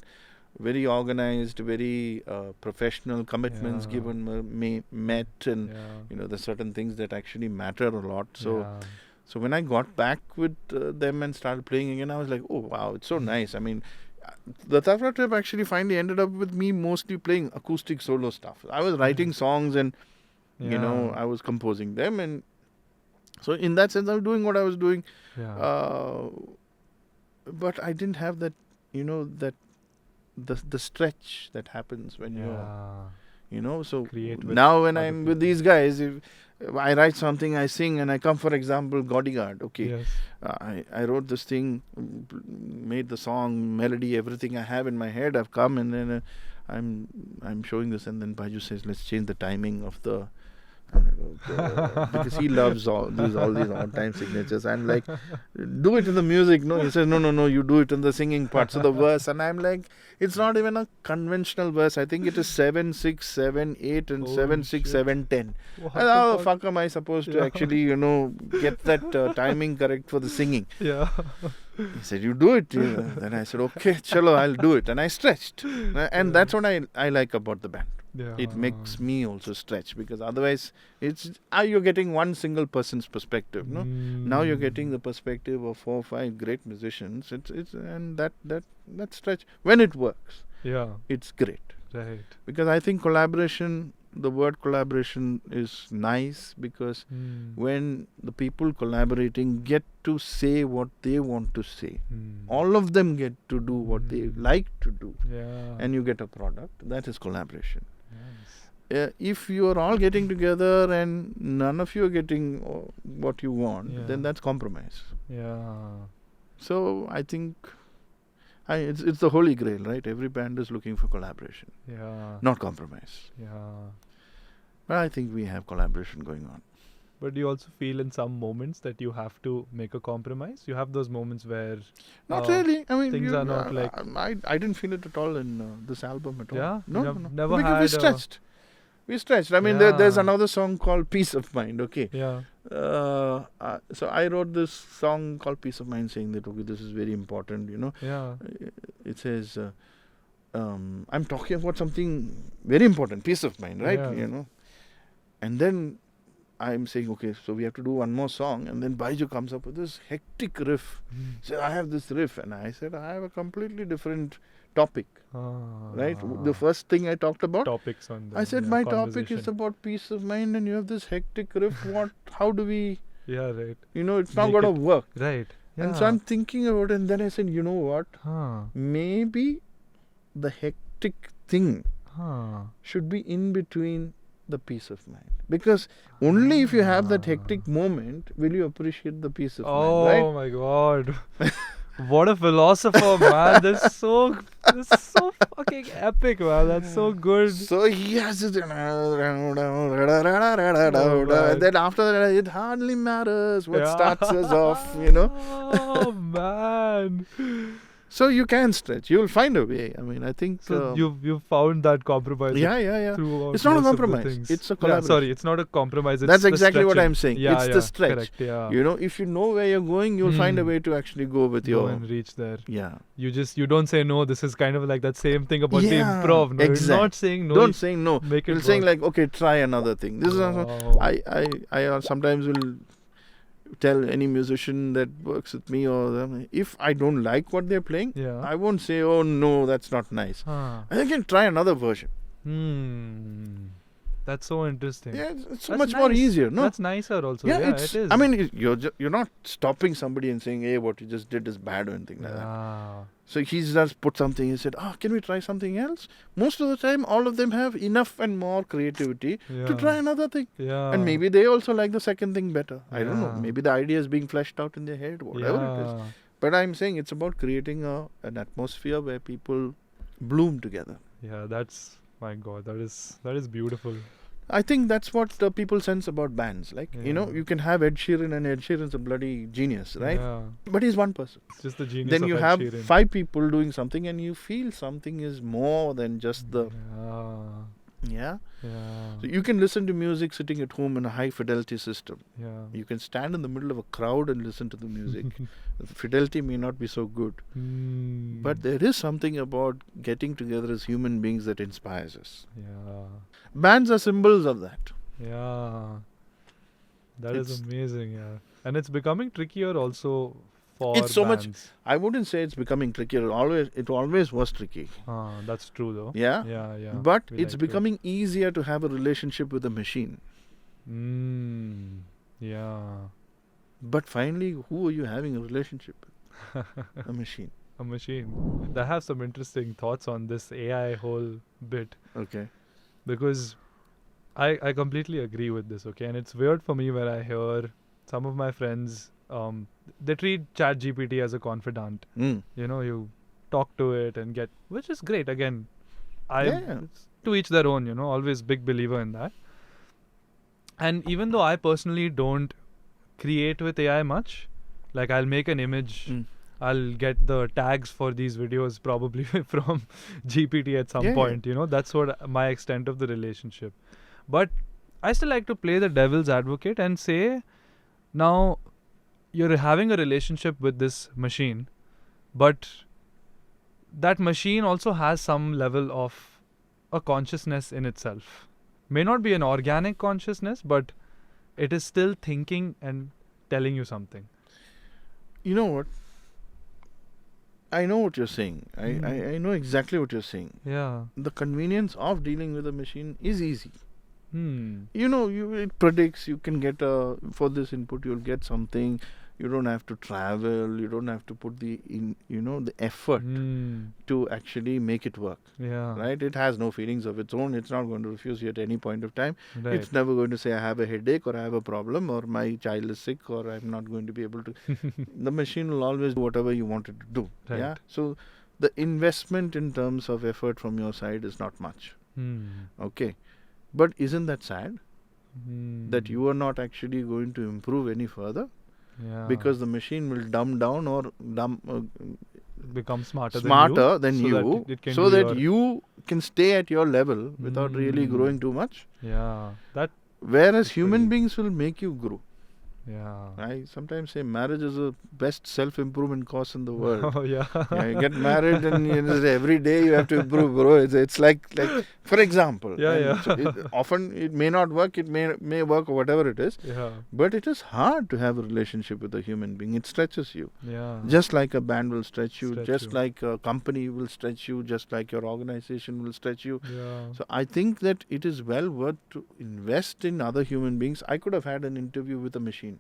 very organized, very professional, commitments given, met, and you know, there's certain things that actually matter a lot. So when I got back with them and started playing again, I was like, oh wow, it's so nice. I mean, the Tattva trip actually finally ended up with me mostly playing acoustic solo stuff. I was writing songs and you know, I was composing them, and so in that sense I was doing what I was doing. But I didn't have that, you know, that the stretch that happens when you know, so now when I'm with these guys, if I write something, I sing, and I come, for example, Bodyguard. Okay, I wrote this thing, made the song, melody, everything I have in my head. I've come, and then I'm showing this, and then Baju says, let's change the timing of the because he loves all these odd time signatures. I'm like, do it in the music. No, he says, no, you do it in the singing parts of the verse. And I'm like, it's not even a conventional verse. I think it is 7, 6, 7, 8 and 7, 6, 7, 10. And how the fuck am I supposed to actually, you know, get that timing correct for the singing? Yeah. He said, you do it. Then I said, okay, chalo, I'll do it. And I stretched. And that's what I like about the band. It makes me also stretch, because otherwise you're getting one single person's perspective. No, now you're getting the perspective of 4 or 5 great musicians. And that stretch, when it works, it's great. Right. Because I think collaboration, the word collaboration is nice because when the people collaborating get to say what they want to say, all of them get to do what they like to do, and you get a product, that is collaboration. Nice. If you are all getting together and none of you are getting what you want, then that's compromise. Yeah. So I think it's the holy grail, right? Every band is looking for collaboration, not compromise. Yeah. But I think we have collaboration going on. But do you also feel in some moments that you have to make a compromise? You have those moments where... Not really. I mean, things are not like... I didn't feel it at all in this album at all. Yeah? No. Never because had we stretched. We stretched. I mean, there's another song called Peace of Mind, okay? Yeah. So I wrote this song called Peace of Mind saying that, okay, this is very important, Yeah. It says, I'm talking about something very important, peace of mind, right? Yeah. And then I'm saying, okay, so we have to do one more song. And then Baiju comes up with this hectic riff. Said, I have this riff. And I said, I have a completely different topic, right? The first thing I talked about. Topics on the I said, my topic is about peace of mind and you have this hectic riff. How do we... Yeah, right. It's not going to work. Right. Yeah. And so I'm thinking about it. And then I said, you know what? Maybe the hectic thing should be in between the peace of mind. Because only if you have that hectic moment will you appreciate the peace of mind, right? Oh my God. What a philosopher, man. That's so fucking epic, man. That's so good. So he has this... Then after that, it hardly matters what starts us off, Oh, man. So you can stretch. You will find a way. I mean, I think... So you've found that compromise. Yeah. Throughout It's not a most of the compromise. things. It's a collaboration. Sorry, it's not a compromise. It's That's the exactly what stretching. I'm saying. Yeah, It's the stretch. Correct, yeah. If you know where you're going, you'll find a way to actually go with Go and reach there. Yeah. You don't say no. This is kind of like that same thing about the improv. No, exactly. You're not saying no. Don't say no. Make it You're work. saying like, okay, try another thing. This is I sometimes will tell any musician that works with me or them, if I don't like what they're playing, I won't say, oh no, that's not nice. I can try another version. That's so interesting. Yeah, it's so much more easier, no? That's nicer also. Yeah, it is. I mean, you're not stopping somebody and saying, hey, what you just did is bad or anything like that. So he's just put something, he said, can we try something else? Most of the time, all of them have enough and more creativity to try another thing. Yeah. And maybe they also like the second thing better. I don't know. Maybe the idea is being fleshed out in their head, whatever it is. But I'm saying it's about creating an atmosphere where people bloom together. Yeah, my God, that is beautiful. I think that's what people sense about bands. Like, you can have Ed Sheeran and Ed Sheeran's a bloody genius, right? Yeah. But he's one person. It's just the genius then of you Ed have Sheeran. 5 people doing something and you feel something is more than just the... Yeah. So you can listen to music sitting at home in a high fidelity system. Yeah. You can stand in the middle of a crowd and listen to the music. The fidelity may not be so good. But there is something about getting together as human beings that inspires us. Yeah. Bands are symbols of that. Yeah. That is amazing, yeah. And it's becoming trickier also for It's so bands. much... I wouldn't say it's becoming trickier. It always was tricky. That's true though. Yeah? Yeah. But it's becoming easier to have a relationship with a machine. Yeah. But finally, who are you having a relationship with? A machine. A machine. I have some interesting thoughts on this AI whole bit. Okay. Because I completely agree with this, okay? And it's weird for me where I hear some of my friends, they treat ChatGPT as a confidant. You talk to it and get, which is great. Again, to each their own, always big believer in that. And even though I personally don't create with AI much, like I'll make an image, I'll get the tags for these videos probably from GPT at some point, that's what my extent of the relationship. But I still like to play the devil's advocate and say, now you're having a relationship with this machine, but that machine also has some level of a consciousness in itself. May not be an organic consciousness, but it is still thinking and telling you something. You know what? I know what you're saying. I know exactly what you're saying. Yeah. The convenience of dealing with a machine is easy. Hmm. It predicts, you can get for this input you'll get something. You don't have to travel, you don't have to put the effort to actually make it work. Yeah. Right? It has no feelings of its own. It's not going to refuse you at any point of time. Right. It's never going to say I have a headache or I have a problem or my child is sick or I'm not going to be able to. The machine will always do whatever you want it to do. Right. Yeah. So the investment in terms of effort from your side is not much. Okay. But isn't that sad? That you are not actually going to improve any further? Yeah. Because the machine will dumb down or become smarter than you, so that you can stay at your level without really growing too much. Yeah. Whereas human beings will make you grow. Yeah. I sometimes say marriage is the best self-improvement course in the world. Oh, yeah. You get married and every day you have to improve, bro. It's like for example. Yeah. So often it may not work, it may work or whatever it is. Yeah. But it is hard to have a relationship with a human being. It stretches you. Yeah. Just like a band will stretch you, like a company will stretch you, just like your organization will stretch you. Yeah. So I think that it is well worth to invest in other human beings. I could have had an interview with a machine.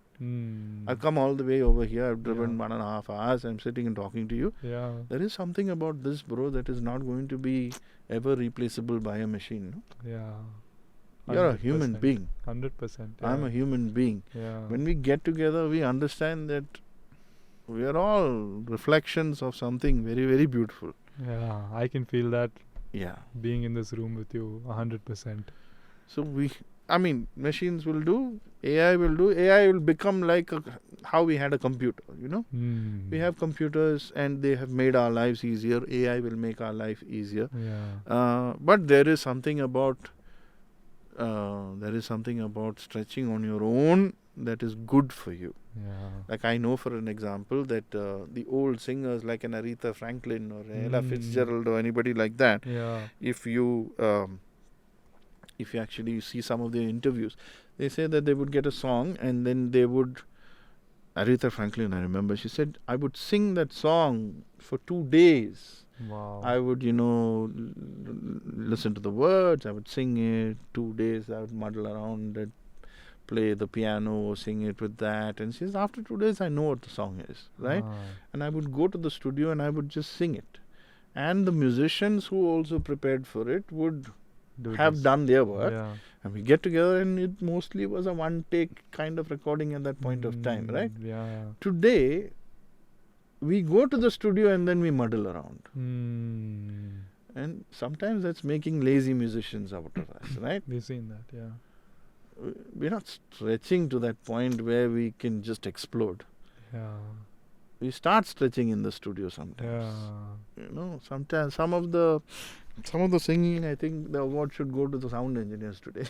I've come all the way over here. I've driven 1.5 hours. I'm sitting and talking to you. Yeah. There is something about this, bro, that is not going to be ever replaceable by a machine. No? Yeah. You're a human being. 100%. Yeah. I'm a human being. Yeah. When we get together, we understand that we are all reflections of something very, very beautiful. Yeah. I can feel that. Yeah. Being in this room with you 100%. So machines will do, AI will do. AI will become like how we had a computer, We have computers and they have made our lives easier. AI will make our life easier. Yeah. But there is something about stretching on your own that is good for you. Yeah. Like I know, for an example, that the old singers like an Aretha Franklin or Ella Fitzgerald or anybody like that, if you actually see some of their interviews, they say that they would get a song and then they would, Aretha Franklin, I remember, she said, I would sing that song for 2 days. Wow. I would, listen to the words, I would sing it 2 days, I would muddle around it, play the piano, sing it with that. And she says, after 2 days, I know what the song is, right? And I would go to the studio and I would just sing it. And the musicians who also prepared for it would done their work, and we get together and it mostly was a one take kind of recording at that point of time, right? Yeah. Today we go to the studio and then we muddle around, and sometimes that's making lazy musicians out of us, right? We've seen that. Yeah. We're not stretching to that point where we can just explode. Yeah. We start stretching in the studio sometimes. Sometimes some of the singing, I think the award should go to the sound engineers today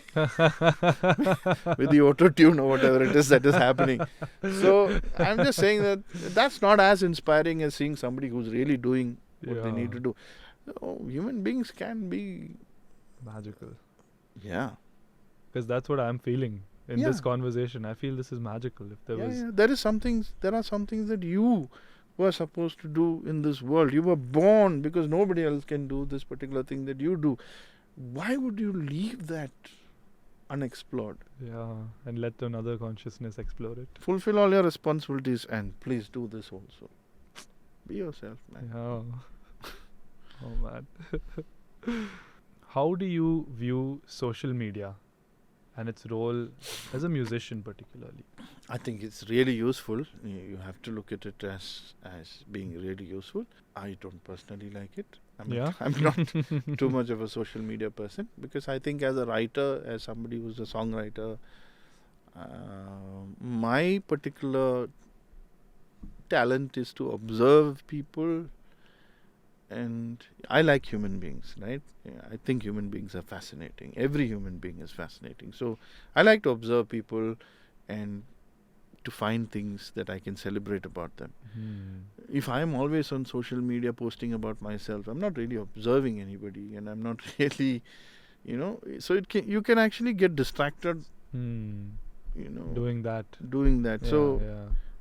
with the auto-tune or whatever it is that is happening. So I'm just saying that that's not as inspiring as seeing somebody who's really doing what they need to do. Human beings can be magical. Yeah. Because that's what I'm feeling in this conversation. I feel this is magical. If there was... There are some things that you were supposed to do in this world. You were born because nobody else can do this particular thing that you do. Why would you leave that unexplored? Yeah, and let another consciousness explore it. Fulfill all your responsibilities and please do this also. Be yourself, man. Yeah. Oh, man. How do you view social media and its role as a musician particularly? I think it's really useful. You have to look at it as being really useful. I don't personally like it. I'm not too much of a social media person because I think as a writer, as somebody who's a songwriter, my particular talent is to observe people, and I like human beings, right? I think human beings are fascinating. Every human being is fascinating. So I like to observe people and to find things that I can celebrate about them. If I am always on social media posting about myself, I'm not really observing anybody, and I'm not really, so you can actually get distracted, doing that. So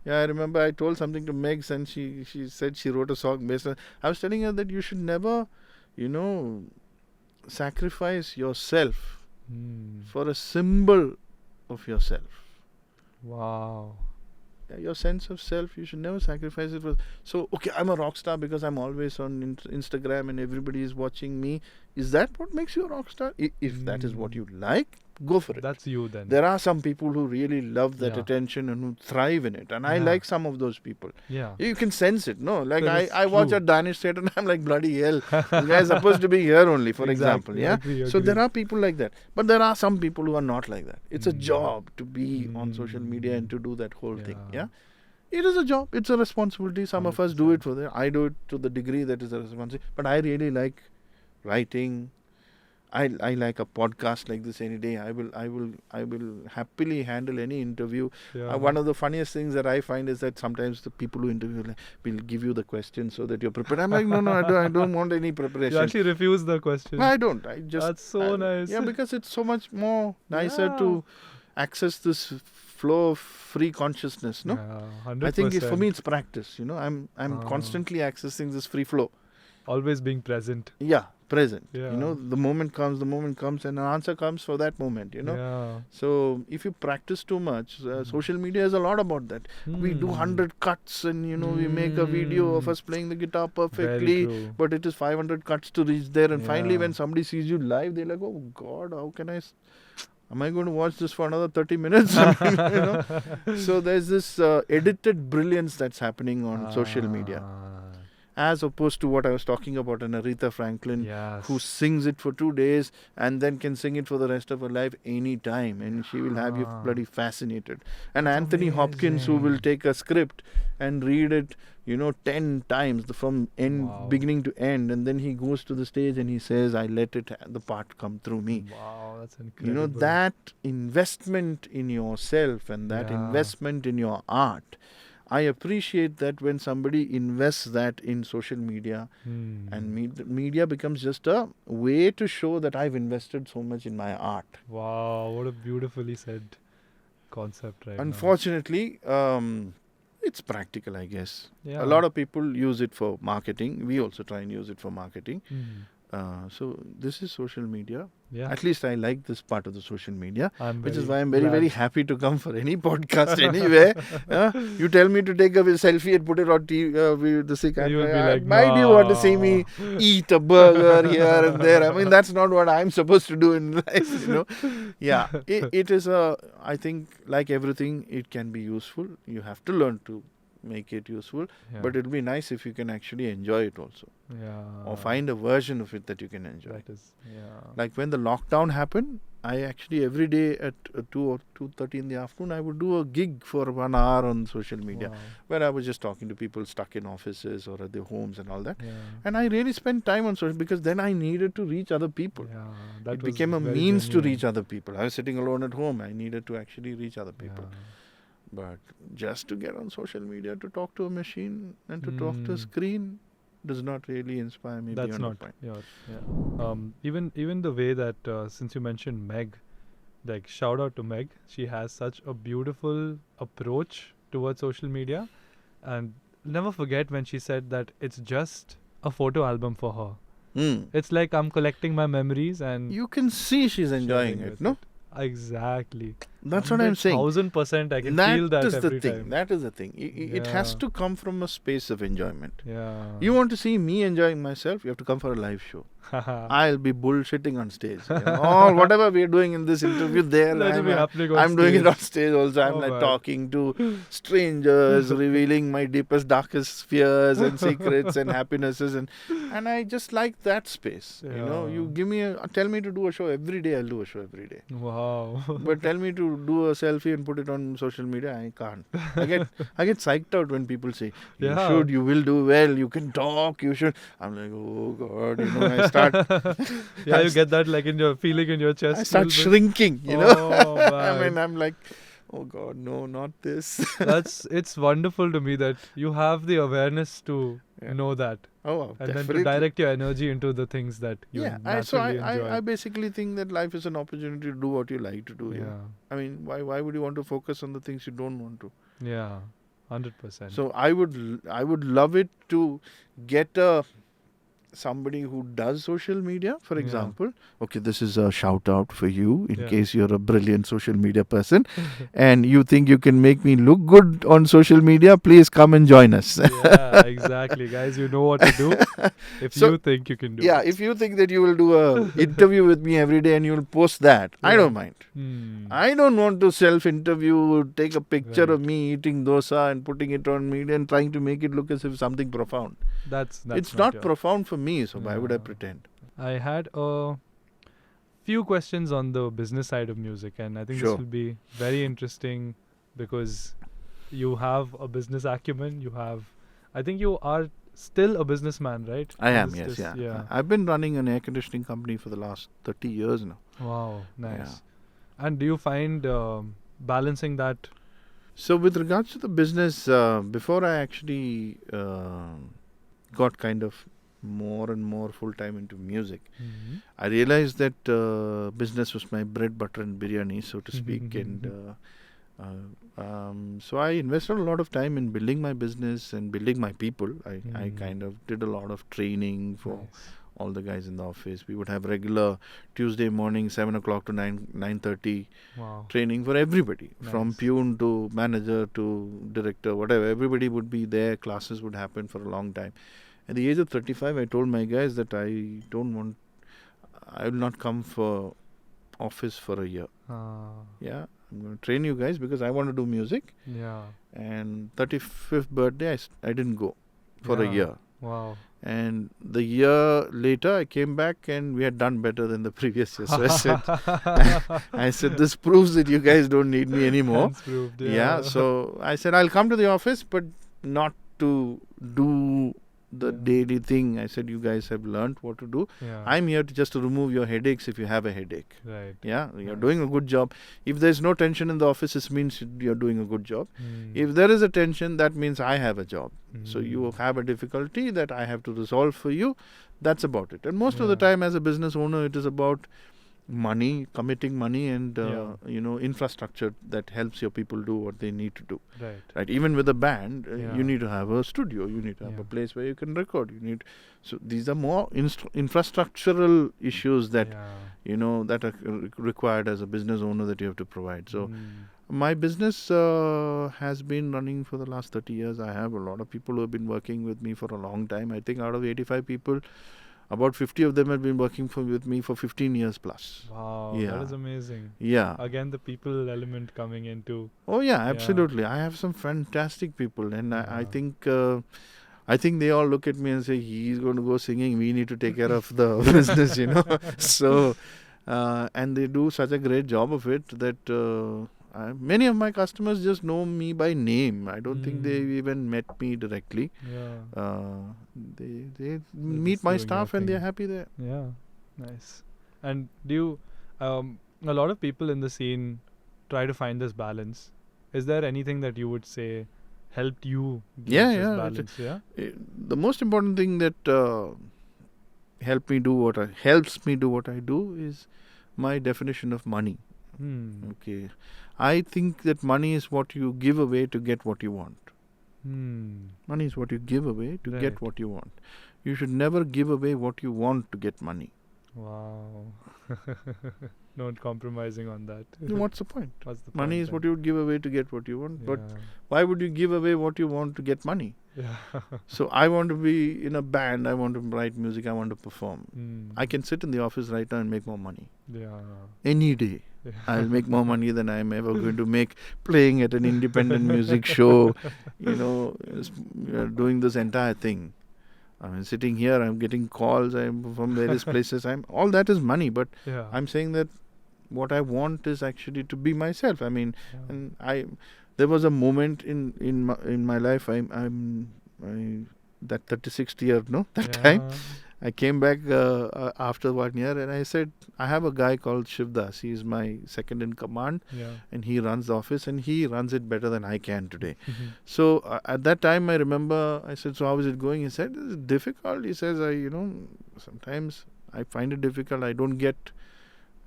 Yeah, I remember I told something to Megs and she said she wrote a song based on... I was telling her that you should never, sacrifice yourself for a symbol of yourself. Wow. Yeah, your sense of self, you should never sacrifice it for... So, okay, I'm a rock star because I'm always on Instagram and everybody is watching me. Is that what makes you a rock star? If that is what you like, go for it. That's you then. There are some people who really love that attention and who thrive in it. And I like some of those people. Yeah. You can sense it, no? Like That I watch a Danish theatre and I'm like, bloody hell. This guy is supposed to be here only, for example. Yeah. Agree. So there are people like that. But there are some people who are not like that. It's a job to be on social media and to do that whole thing. Yeah. It is a job. It's a responsibility. Some 100%. Of us do it for that. I do it to the degree that is a responsibility. But I really like writing. I like a podcast like this any day. I will happily handle any interview. Yeah. One of the funniest things that I find is that sometimes the people who interview will give you the questions so that you're prepared. I'm like, no, I don't want any preparation. You actually refuse the question. No, I don't. I just... That's so nice. Yeah, because it's so much more nicer to access this flow of free consciousness, no? Yeah, 100%. I think for me it's practice, I'm constantly accessing this free flow. Always being present. Yeah, present. Yeah. The moment comes and an answer comes for that moment, Yeah. So if you practice too much, social media is a lot about that. We do 100 cuts and, we make a video of us playing the guitar perfectly, but it is 500 cuts to reach there. And finally when somebody sees you live, they're like, oh God, how can am I going to watch this for another 30 minutes? So there's this edited brilliance that's happening on social media. As opposed to what I was talking about, an Aretha Franklin who sings it for 2 days and then can sing it for the rest of her life any time, and she will have you bloody fascinated. And that's Anthony Hopkins, who will take a script and read it, 10 times from beginning to end, and then he goes to the stage and he says, I let the part come through me. Wow, that's incredible. That investment in yourself and that investment in your art, I appreciate that when somebody invests that in social media, and media becomes just a way to show that I've invested so much in my art. Wow, what a beautifully said concept right Unfortunately, it's practical, I guess. Yeah. A lot of people use it for marketing. We also try and use it for marketing. So this is social media. Yeah. At least I like this part of the social media, which is why I'm glad. very happy to come for any podcast anywhere. You tell me to take a selfie and put it on TV, the sick. You will be like, why do you want to see me eat a burger here and there? I mean, that's not what I'm supposed to do in life, Yeah, it is I think like everything, it can be useful. You have to learn to make it useful, but it'll be nice if you can actually enjoy it also. Or find a version of it that you can enjoy. That is, Like when the lockdown happened, I actually every day at 2 or 2:30 in the afternoon, I would do a gig for 1 hour on social media, where I was just talking to people stuck in offices or at their homes and all that. And I really spent time on social because then I needed to reach other people. It became a means to reach other people. I was sitting alone at home. I needed to actually reach other people. But just to get on social media to talk to a machine and to talk to a screen does not really inspire me. That's not. Even the way that since you mentioned Meg, like shout out to Meg. She has such a beautiful approach towards social media, and never forget when she said that it's just a photo album for her. It's like I'm collecting my memories, and you can see she's enjoying it, no? Exactly. That's what I'm saying. 1000% I can feel that every time. That is the thing. It has to come from a space of enjoyment. You Yeah. want to see me enjoying myself, you have to come for a live show. I'll be bullshitting on stage. All whatever we're doing in this interview there, I'm doing it on stage also. I'm like talking to strangers, revealing my deepest, darkest fears and secrets and happinesses, and I just like that space. You give me tell me to do a show every day, I'll do a show every day. Wow. But tell me to do a selfie and put it on social media, I can't. I get psyched out when people say, you should, you will do well, you can talk, you should. I'm like, oh God, I start. You get that like in your feeling in your chest. I start shrinking, I mean, I'm like, oh God, no, not this. It's wonderful to me that you have the awareness to know that. Oh, and definitely. then to direct your energy into the things that you naturally enjoy. I basically think that life is an opportunity to do what you like to do. I mean, why would you want to focus on the things you don't want to? Yeah, 100%. So I would love it to get somebody who does social media, for Yeah. example. Okay, this is a shout out for you in Yeah. case you're a brilliant social media person and you think you can make me look good on social media, please come and join us. Yeah, exactly. Guys, you know what to do if So, you think you can do yeah, it. if you think that you will do a interview with me every day and you will post that, I Yeah. don't mind. Hmm. I don't want to self-interview, take a picture of Right. me eating dosa and putting it on media and trying to make it look as if something profound. That's It's not your- profound for me, so why would I Yeah. pretend? I had a few questions on the business side of music, and I think Sure. this will be very interesting because you have a business acumen. I think you are still a businessman, right? I am, This- yes, this- yeah. I've been running an air conditioning company for the last 30 years now. Wow, nice. Yeah. And do you find balancing that? So with regards to the business, before I actually got kind of more and more full-time into music, I realized that business was my bread, butter and biryani, so to speak. And so I invested a lot of time in building my business and building my people. I kind of did a lot of training for Nice. all the guys in the office. We would have regular Tuesday morning, 7 o'clock to 9:30 Wow. training for everybody, from Nice. peon to manager to director, whatever. Everybody would be there. Classes would happen for a long time. At the age of 35, I told my guys that I will not come for office for a year. Yeah, I'm going to train you guys because I want to do music. Yeah. And 35th birthday, I didn't go for a Yeah. year. Wow. And the year later, I came back and we had done better than the previous year. So I said, this proves that you guys don't need me anymore. Hence proved, Yeah. So I said, I'll come to the office, but not to do the daily thing. I said, you guys have learned what to do. Yeah. I'm here to remove your headaches if you have a headache. Right. Yeah. You're Nice. doing a good job. If there's no tension in the office, it means you're doing a good job. Hmm. If there is a tension, that means I have a job. So you Hmm. have a difficulty that I have to resolve for you. That's about it. And most of the Yeah. time as a business owner, it is about money, committing money and, infrastructure that helps your people do what they need to do. Right. Right. Even with a band, Yeah. you need to have a studio. You need to have Yeah. a place where you can record. So these are more infrastructural issues that, Yeah. that are required as a business owner that you have to provide. So Hmm. my business has been running for the last 30 years. I have a lot of people who have been working with me for a long time. I think out of 85 people, about 50 of them have been working with me for 15 years plus. Wow. Yeah. That is amazing. Yeah. Again, the people element coming into. Oh yeah, absolutely. I have some fantastic people, and I Yeah. think they all look at me and say, he's going to go singing. We need to take care of the business, So, and they do such a great job of it that many of my customers just know me by name. I don't think they even met me directly. Yeah. They meet just my doing staff their and they're thing. happy there. Yeah. Nice. And do you, a lot of people in the scene try to find this balance. Is there anything that you would say helped you reach Yeah, this yeah, balance? Yeah. The most important thing that helps me do what I do is my definition of money. Hmm. Okay, I think that money is what you give away to get what you want. Hmm. Money is what you give away to Right. get what you want. You should never give away what you want to get money. Wow. Not compromising on that. What's the point? What's the Money point is what then? you would give away to get what you want. But Yeah. why would you give away what you want to get money? Yeah. So I want to be in a band. I want to write music. I want to perform. Hmm. I can sit in the office right now and make more money. Yeah. Any day. Yeah. I'll make more money than I'm ever going to make playing at an independent music show, doing this entire thing. I mean, sitting here, I'm getting calls from various places. All that is money, but Yeah. I'm saying that what I want is actually to be myself. I mean, Yeah. and there was a moment in my life. That 36th year, that time. I came back after 1 year and I said, I have a guy called Shivdas. He is my second in command Yeah. and he runs the office and he runs it better than I can today. So at that time, I remember, I said, so how is it going? He said, it's difficult. He says, sometimes I find it difficult. I don't get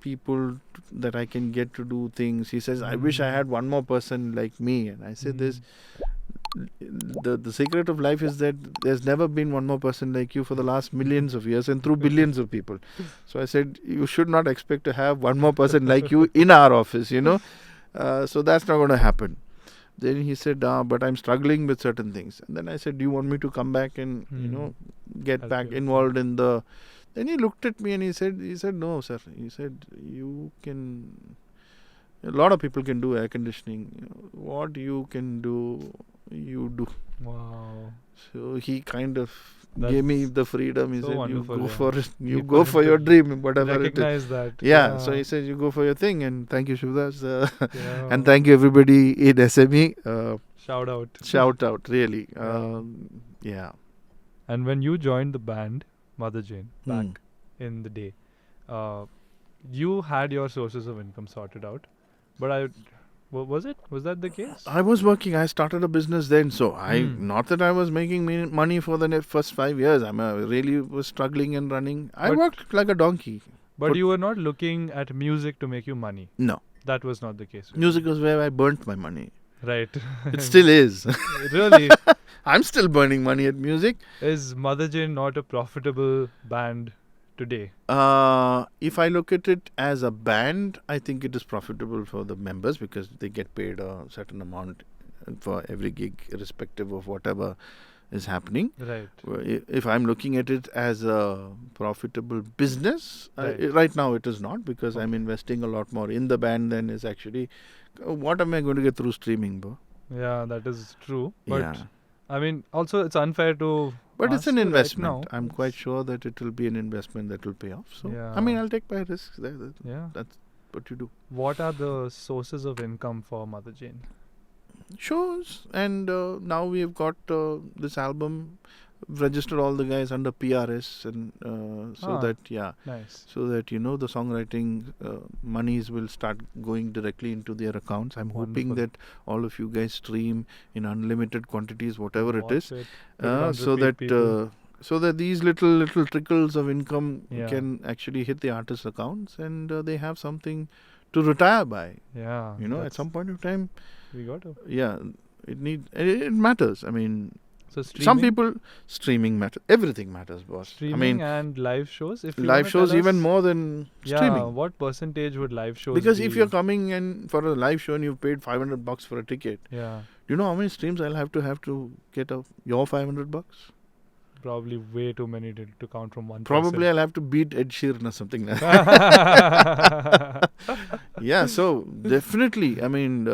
people that I can get to do things. He says, I wish I had one more person like me. And I said, the secret of life is that there's never been one more person like you for the last millions of years and through billions of people. So I said, you should not expect to have one more person like you in our office, So that's not going to happen. Then he said, but I'm struggling with certain things. And then I said, do you want me to come back and, get back involved in the... Then he looked at me and he said, no, sir. He said, you can... A lot of people can do air conditioning. What you can do, you do. Wow. So he kind of gave me the freedom. He said, you go for it. You People go for your dream, whatever it is. Recognize that. Yeah. So he said, you go for your thing. And thank you, Shivdas. And thank you, everybody in SME. Shout out. Shout out, really. Yeah. And when you joined the band, Motherjane, back in the day, you had your sources of income sorted out. But was that the case? I was working. I started a business then. So not that I was making money for the first 5 years. I really was struggling and running. I worked like a donkey. But you were not looking at music to make you money. No. That was not the case. Music was where I burnt my money. Right. It still is. Really? I'm still burning money at music. Is Motherjane not a profitable band today? If I look at it as a band, I think it is profitable for the members because they get paid a certain amount for every gig, irrespective of whatever is happening. Right. If I'm looking at it as a profitable business, right now it is not because I'm investing a lot more in the band than is actually... What am I going to get through streaming, bro? Yeah, that is true. But I mean, also it's unfair to... But it's an investment. Right now. I'm quite sure that it will be an investment that will pay off. So, Yeah. I mean, I'll take my risks. Yeah. That's what you do. What are the sources of income for Motherjane? Shows. And now we've got this album, registered all the guys under PRS. And Nice. so that, the songwriting monies will start going directly into their accounts. I'm hoping that all of you guys stream in unlimited quantities, whatever it is. So that these little trickles of income can actually hit the artist's accounts and they have something to retire by. Yeah. At some point of time. We got to. Yeah. It matters. I mean, so some people, streaming matters. Everything matters, boss. Streaming and live shows. If you live shows even more than streaming. What percentage would live shows Because be? if you're coming in for a live show and you've paid $500 for a ticket, do you know how many streams I'll have to get your $500? Probably way too many to count from one. Probably I'll have to beat Ed Sheeran or something. Yeah, so definitely, I mean,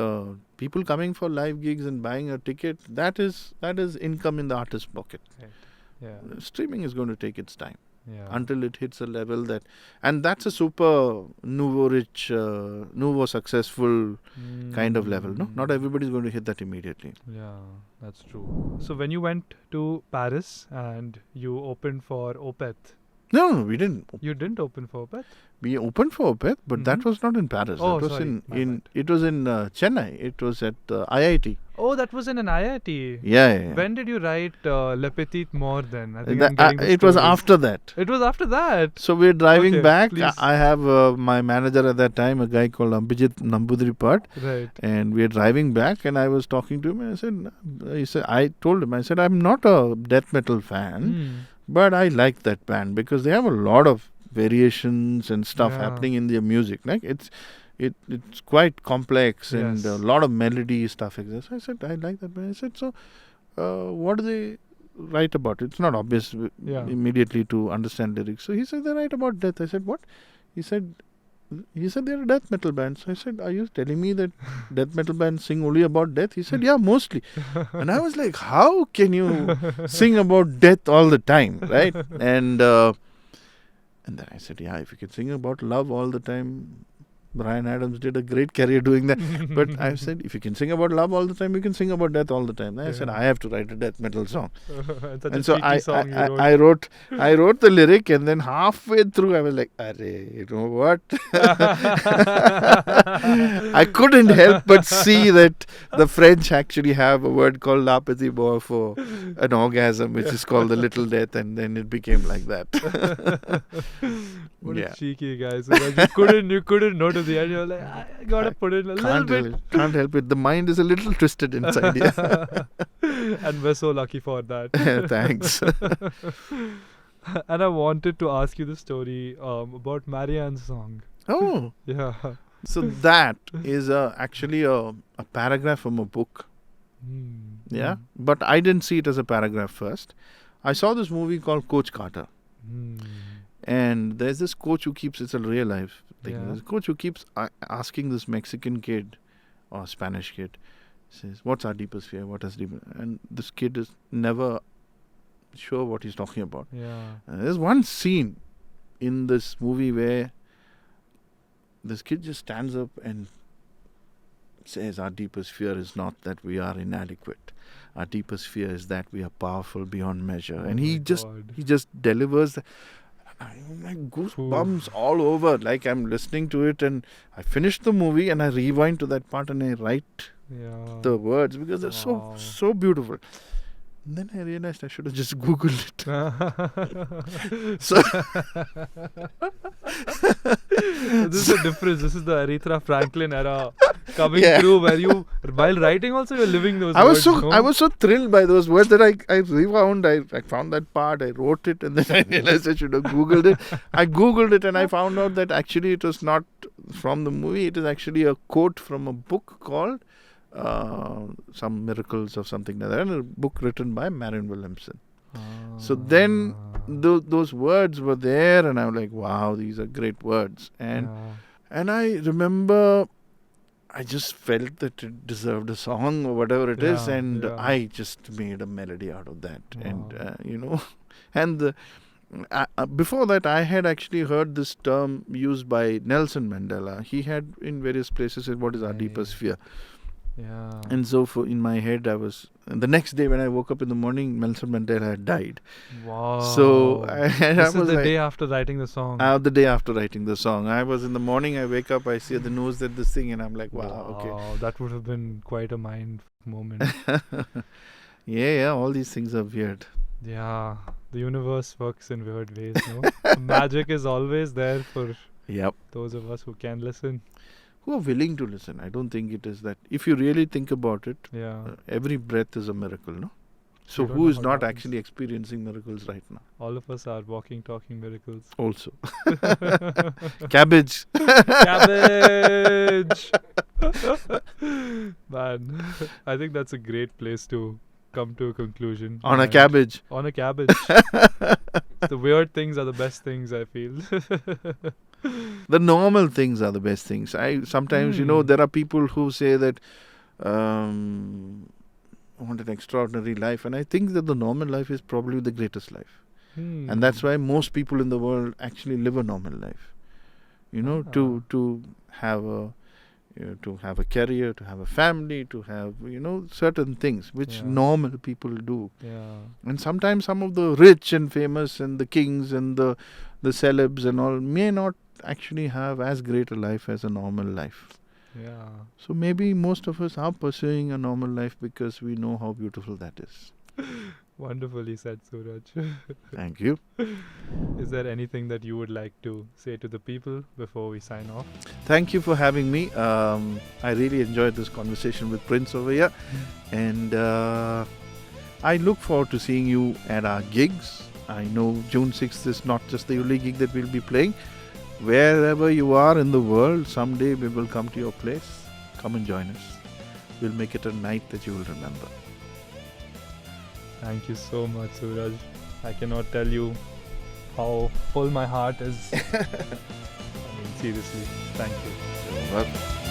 people coming for live gigs and buying a ticket, that is income in the artist's pocket. Right. Yeah. Streaming is going to take its time. Yeah. Until it hits a level and that's a super nouveau rich, nouveau successful kind of level. No, not everybody is going to hit that immediately. Yeah, that's true. So when you went to Paris and you opened for Opeth. No, we didn't. You didn't open for Opeth? We opened for Opeth, but that was not in Paris. Oh, that was sorry. It was in Chennai. It was at IIT. Oh, that was in an IIT. Yeah. When did you write Le Petite Mort then? I think it was after that. It was after that. So we're driving back. Please. I have my manager at that time, a guy called Ambijit Nambudripad. Right. And we're driving back and I was talking to him and I told him, I'm not a death metal fan, but I like that band because they have a lot of variations and stuff happening in their music. Like it's quite complex and a lot of melody stuff exists. I said, I like that band. I said, so what do they write about? It's not obvious immediately to understand lyrics. So he said, they write about death. I said, what? He said they're a death metal band. So I said, are you telling me that death metal bands sing only about death? He said, yeah, mostly. And I was like, how can you sing about death all the time, right? And then I said, if you can sing about love all the time, Bryan Adams did a great career doing that. But I said, if you can sing about love all the time, you can sing about death all the time. Then I said, I have to write a death metal song. And so I wrote the lyric, and then halfway through I was like, you know what? I couldn't help but see that the French actually have a word called la petite mort for an orgasm, which is called the little death, and then it became like that. What a cheeky guy. So you couldn't notice the end. You're like, I gotta put in a little bit. Can't help it. The mind is a little twisted inside. Yeah. And we're so lucky for that. Thanks. And I wanted to ask you the story about Marianne's song. Oh, Yeah. so that is actually a paragraph from a book. Yeah, but I didn't see it as a paragraph first. I saw this movie called Coach Carter. And there's this coach who keeps, it's a real life thing. Yeah. There's a coach who keeps asking this Mexican kid or Spanish kid, says, what's our deepest fear? What is deep? And this kid is never sure what he's talking about. Yeah. There's one scene in this movie where this kid just stands up and says, our deepest fear is not that we are inadequate. Our deepest fear is that we are powerful beyond measure. Oh and my he just God. delivers that. My goosebumps all over. Like I'm listening to it and I finished the movie and I rewind to that part and I write the words because they're so beautiful. And then I realized I should have just Googled it. So This is the difference. This is the Aretha Franklin era coming through, where you, while writing also, you're living those words. I was so thrilled by those words that I rewound. I found that part, I wrote it, and then I realized I should have Googled it. I Googled it and I found out that actually it was not from the movie. It is actually a quote from a book called Some Miracles or something like that, and a book written by Marianne Williamson. So then those words were there and I was like, wow, these are great words. And I remember I just felt that it deserved a song or whatever it is, and I just made a melody out of that. And and before that I had actually heard this term used by Nelson Mandela. He had in various places said, what is our deepest fear? Yeah. And so in my head the next day when I woke up in the morning, Nelson Mandela had died. Wow. So this is the day after writing the song. The day after writing the song. I was in the morning, I wake up, I see the news that this thing, and I'm like, wow, okay. That would have been quite a mind moment. Yeah, all these things are weird. Yeah, the universe works in weird ways, no? Magic is always there for those of us who can listen. Who are willing to listen. I don't think it is that. If you really think about it, every breath is a miracle, no? So who is not actually experiencing miracles right now? All of us are walking, talking miracles. Also. Cabbage. Cabbage! Man, I think that's a great place to come to a conclusion. On a cabbage. On a cabbage. The weird things are the best things, I feel. The normal things are the best things. Sometimes, there are people who say that I want an extraordinary life, and I think that the normal life is probably the greatest life. And that's why most people in the world actually live a normal life. To have a career, to have a family, to have, certain things which normal people do. Yeah. And sometimes some of the rich and famous and the kings and the celebs and all may not actually have as great a life as a normal life. Yeah. So maybe most of us are pursuing a normal life because we know how beautiful that is. Wonderfully said, Suraj. Thank you. Is there anything that you would like to say to the people before we sign off? Thank you for having me. I really enjoyed this conversation with Prince over here. And I look forward to seeing you at our gigs. I know June 6th is not just the only gig that we'll be playing. Wherever you are in the world, someday we will come to your place. Come and join us. We'll make it a night that you will remember. Thank you so much, Suraj. I cannot tell you how full my heart is. I mean, seriously, thank you. You're welcome.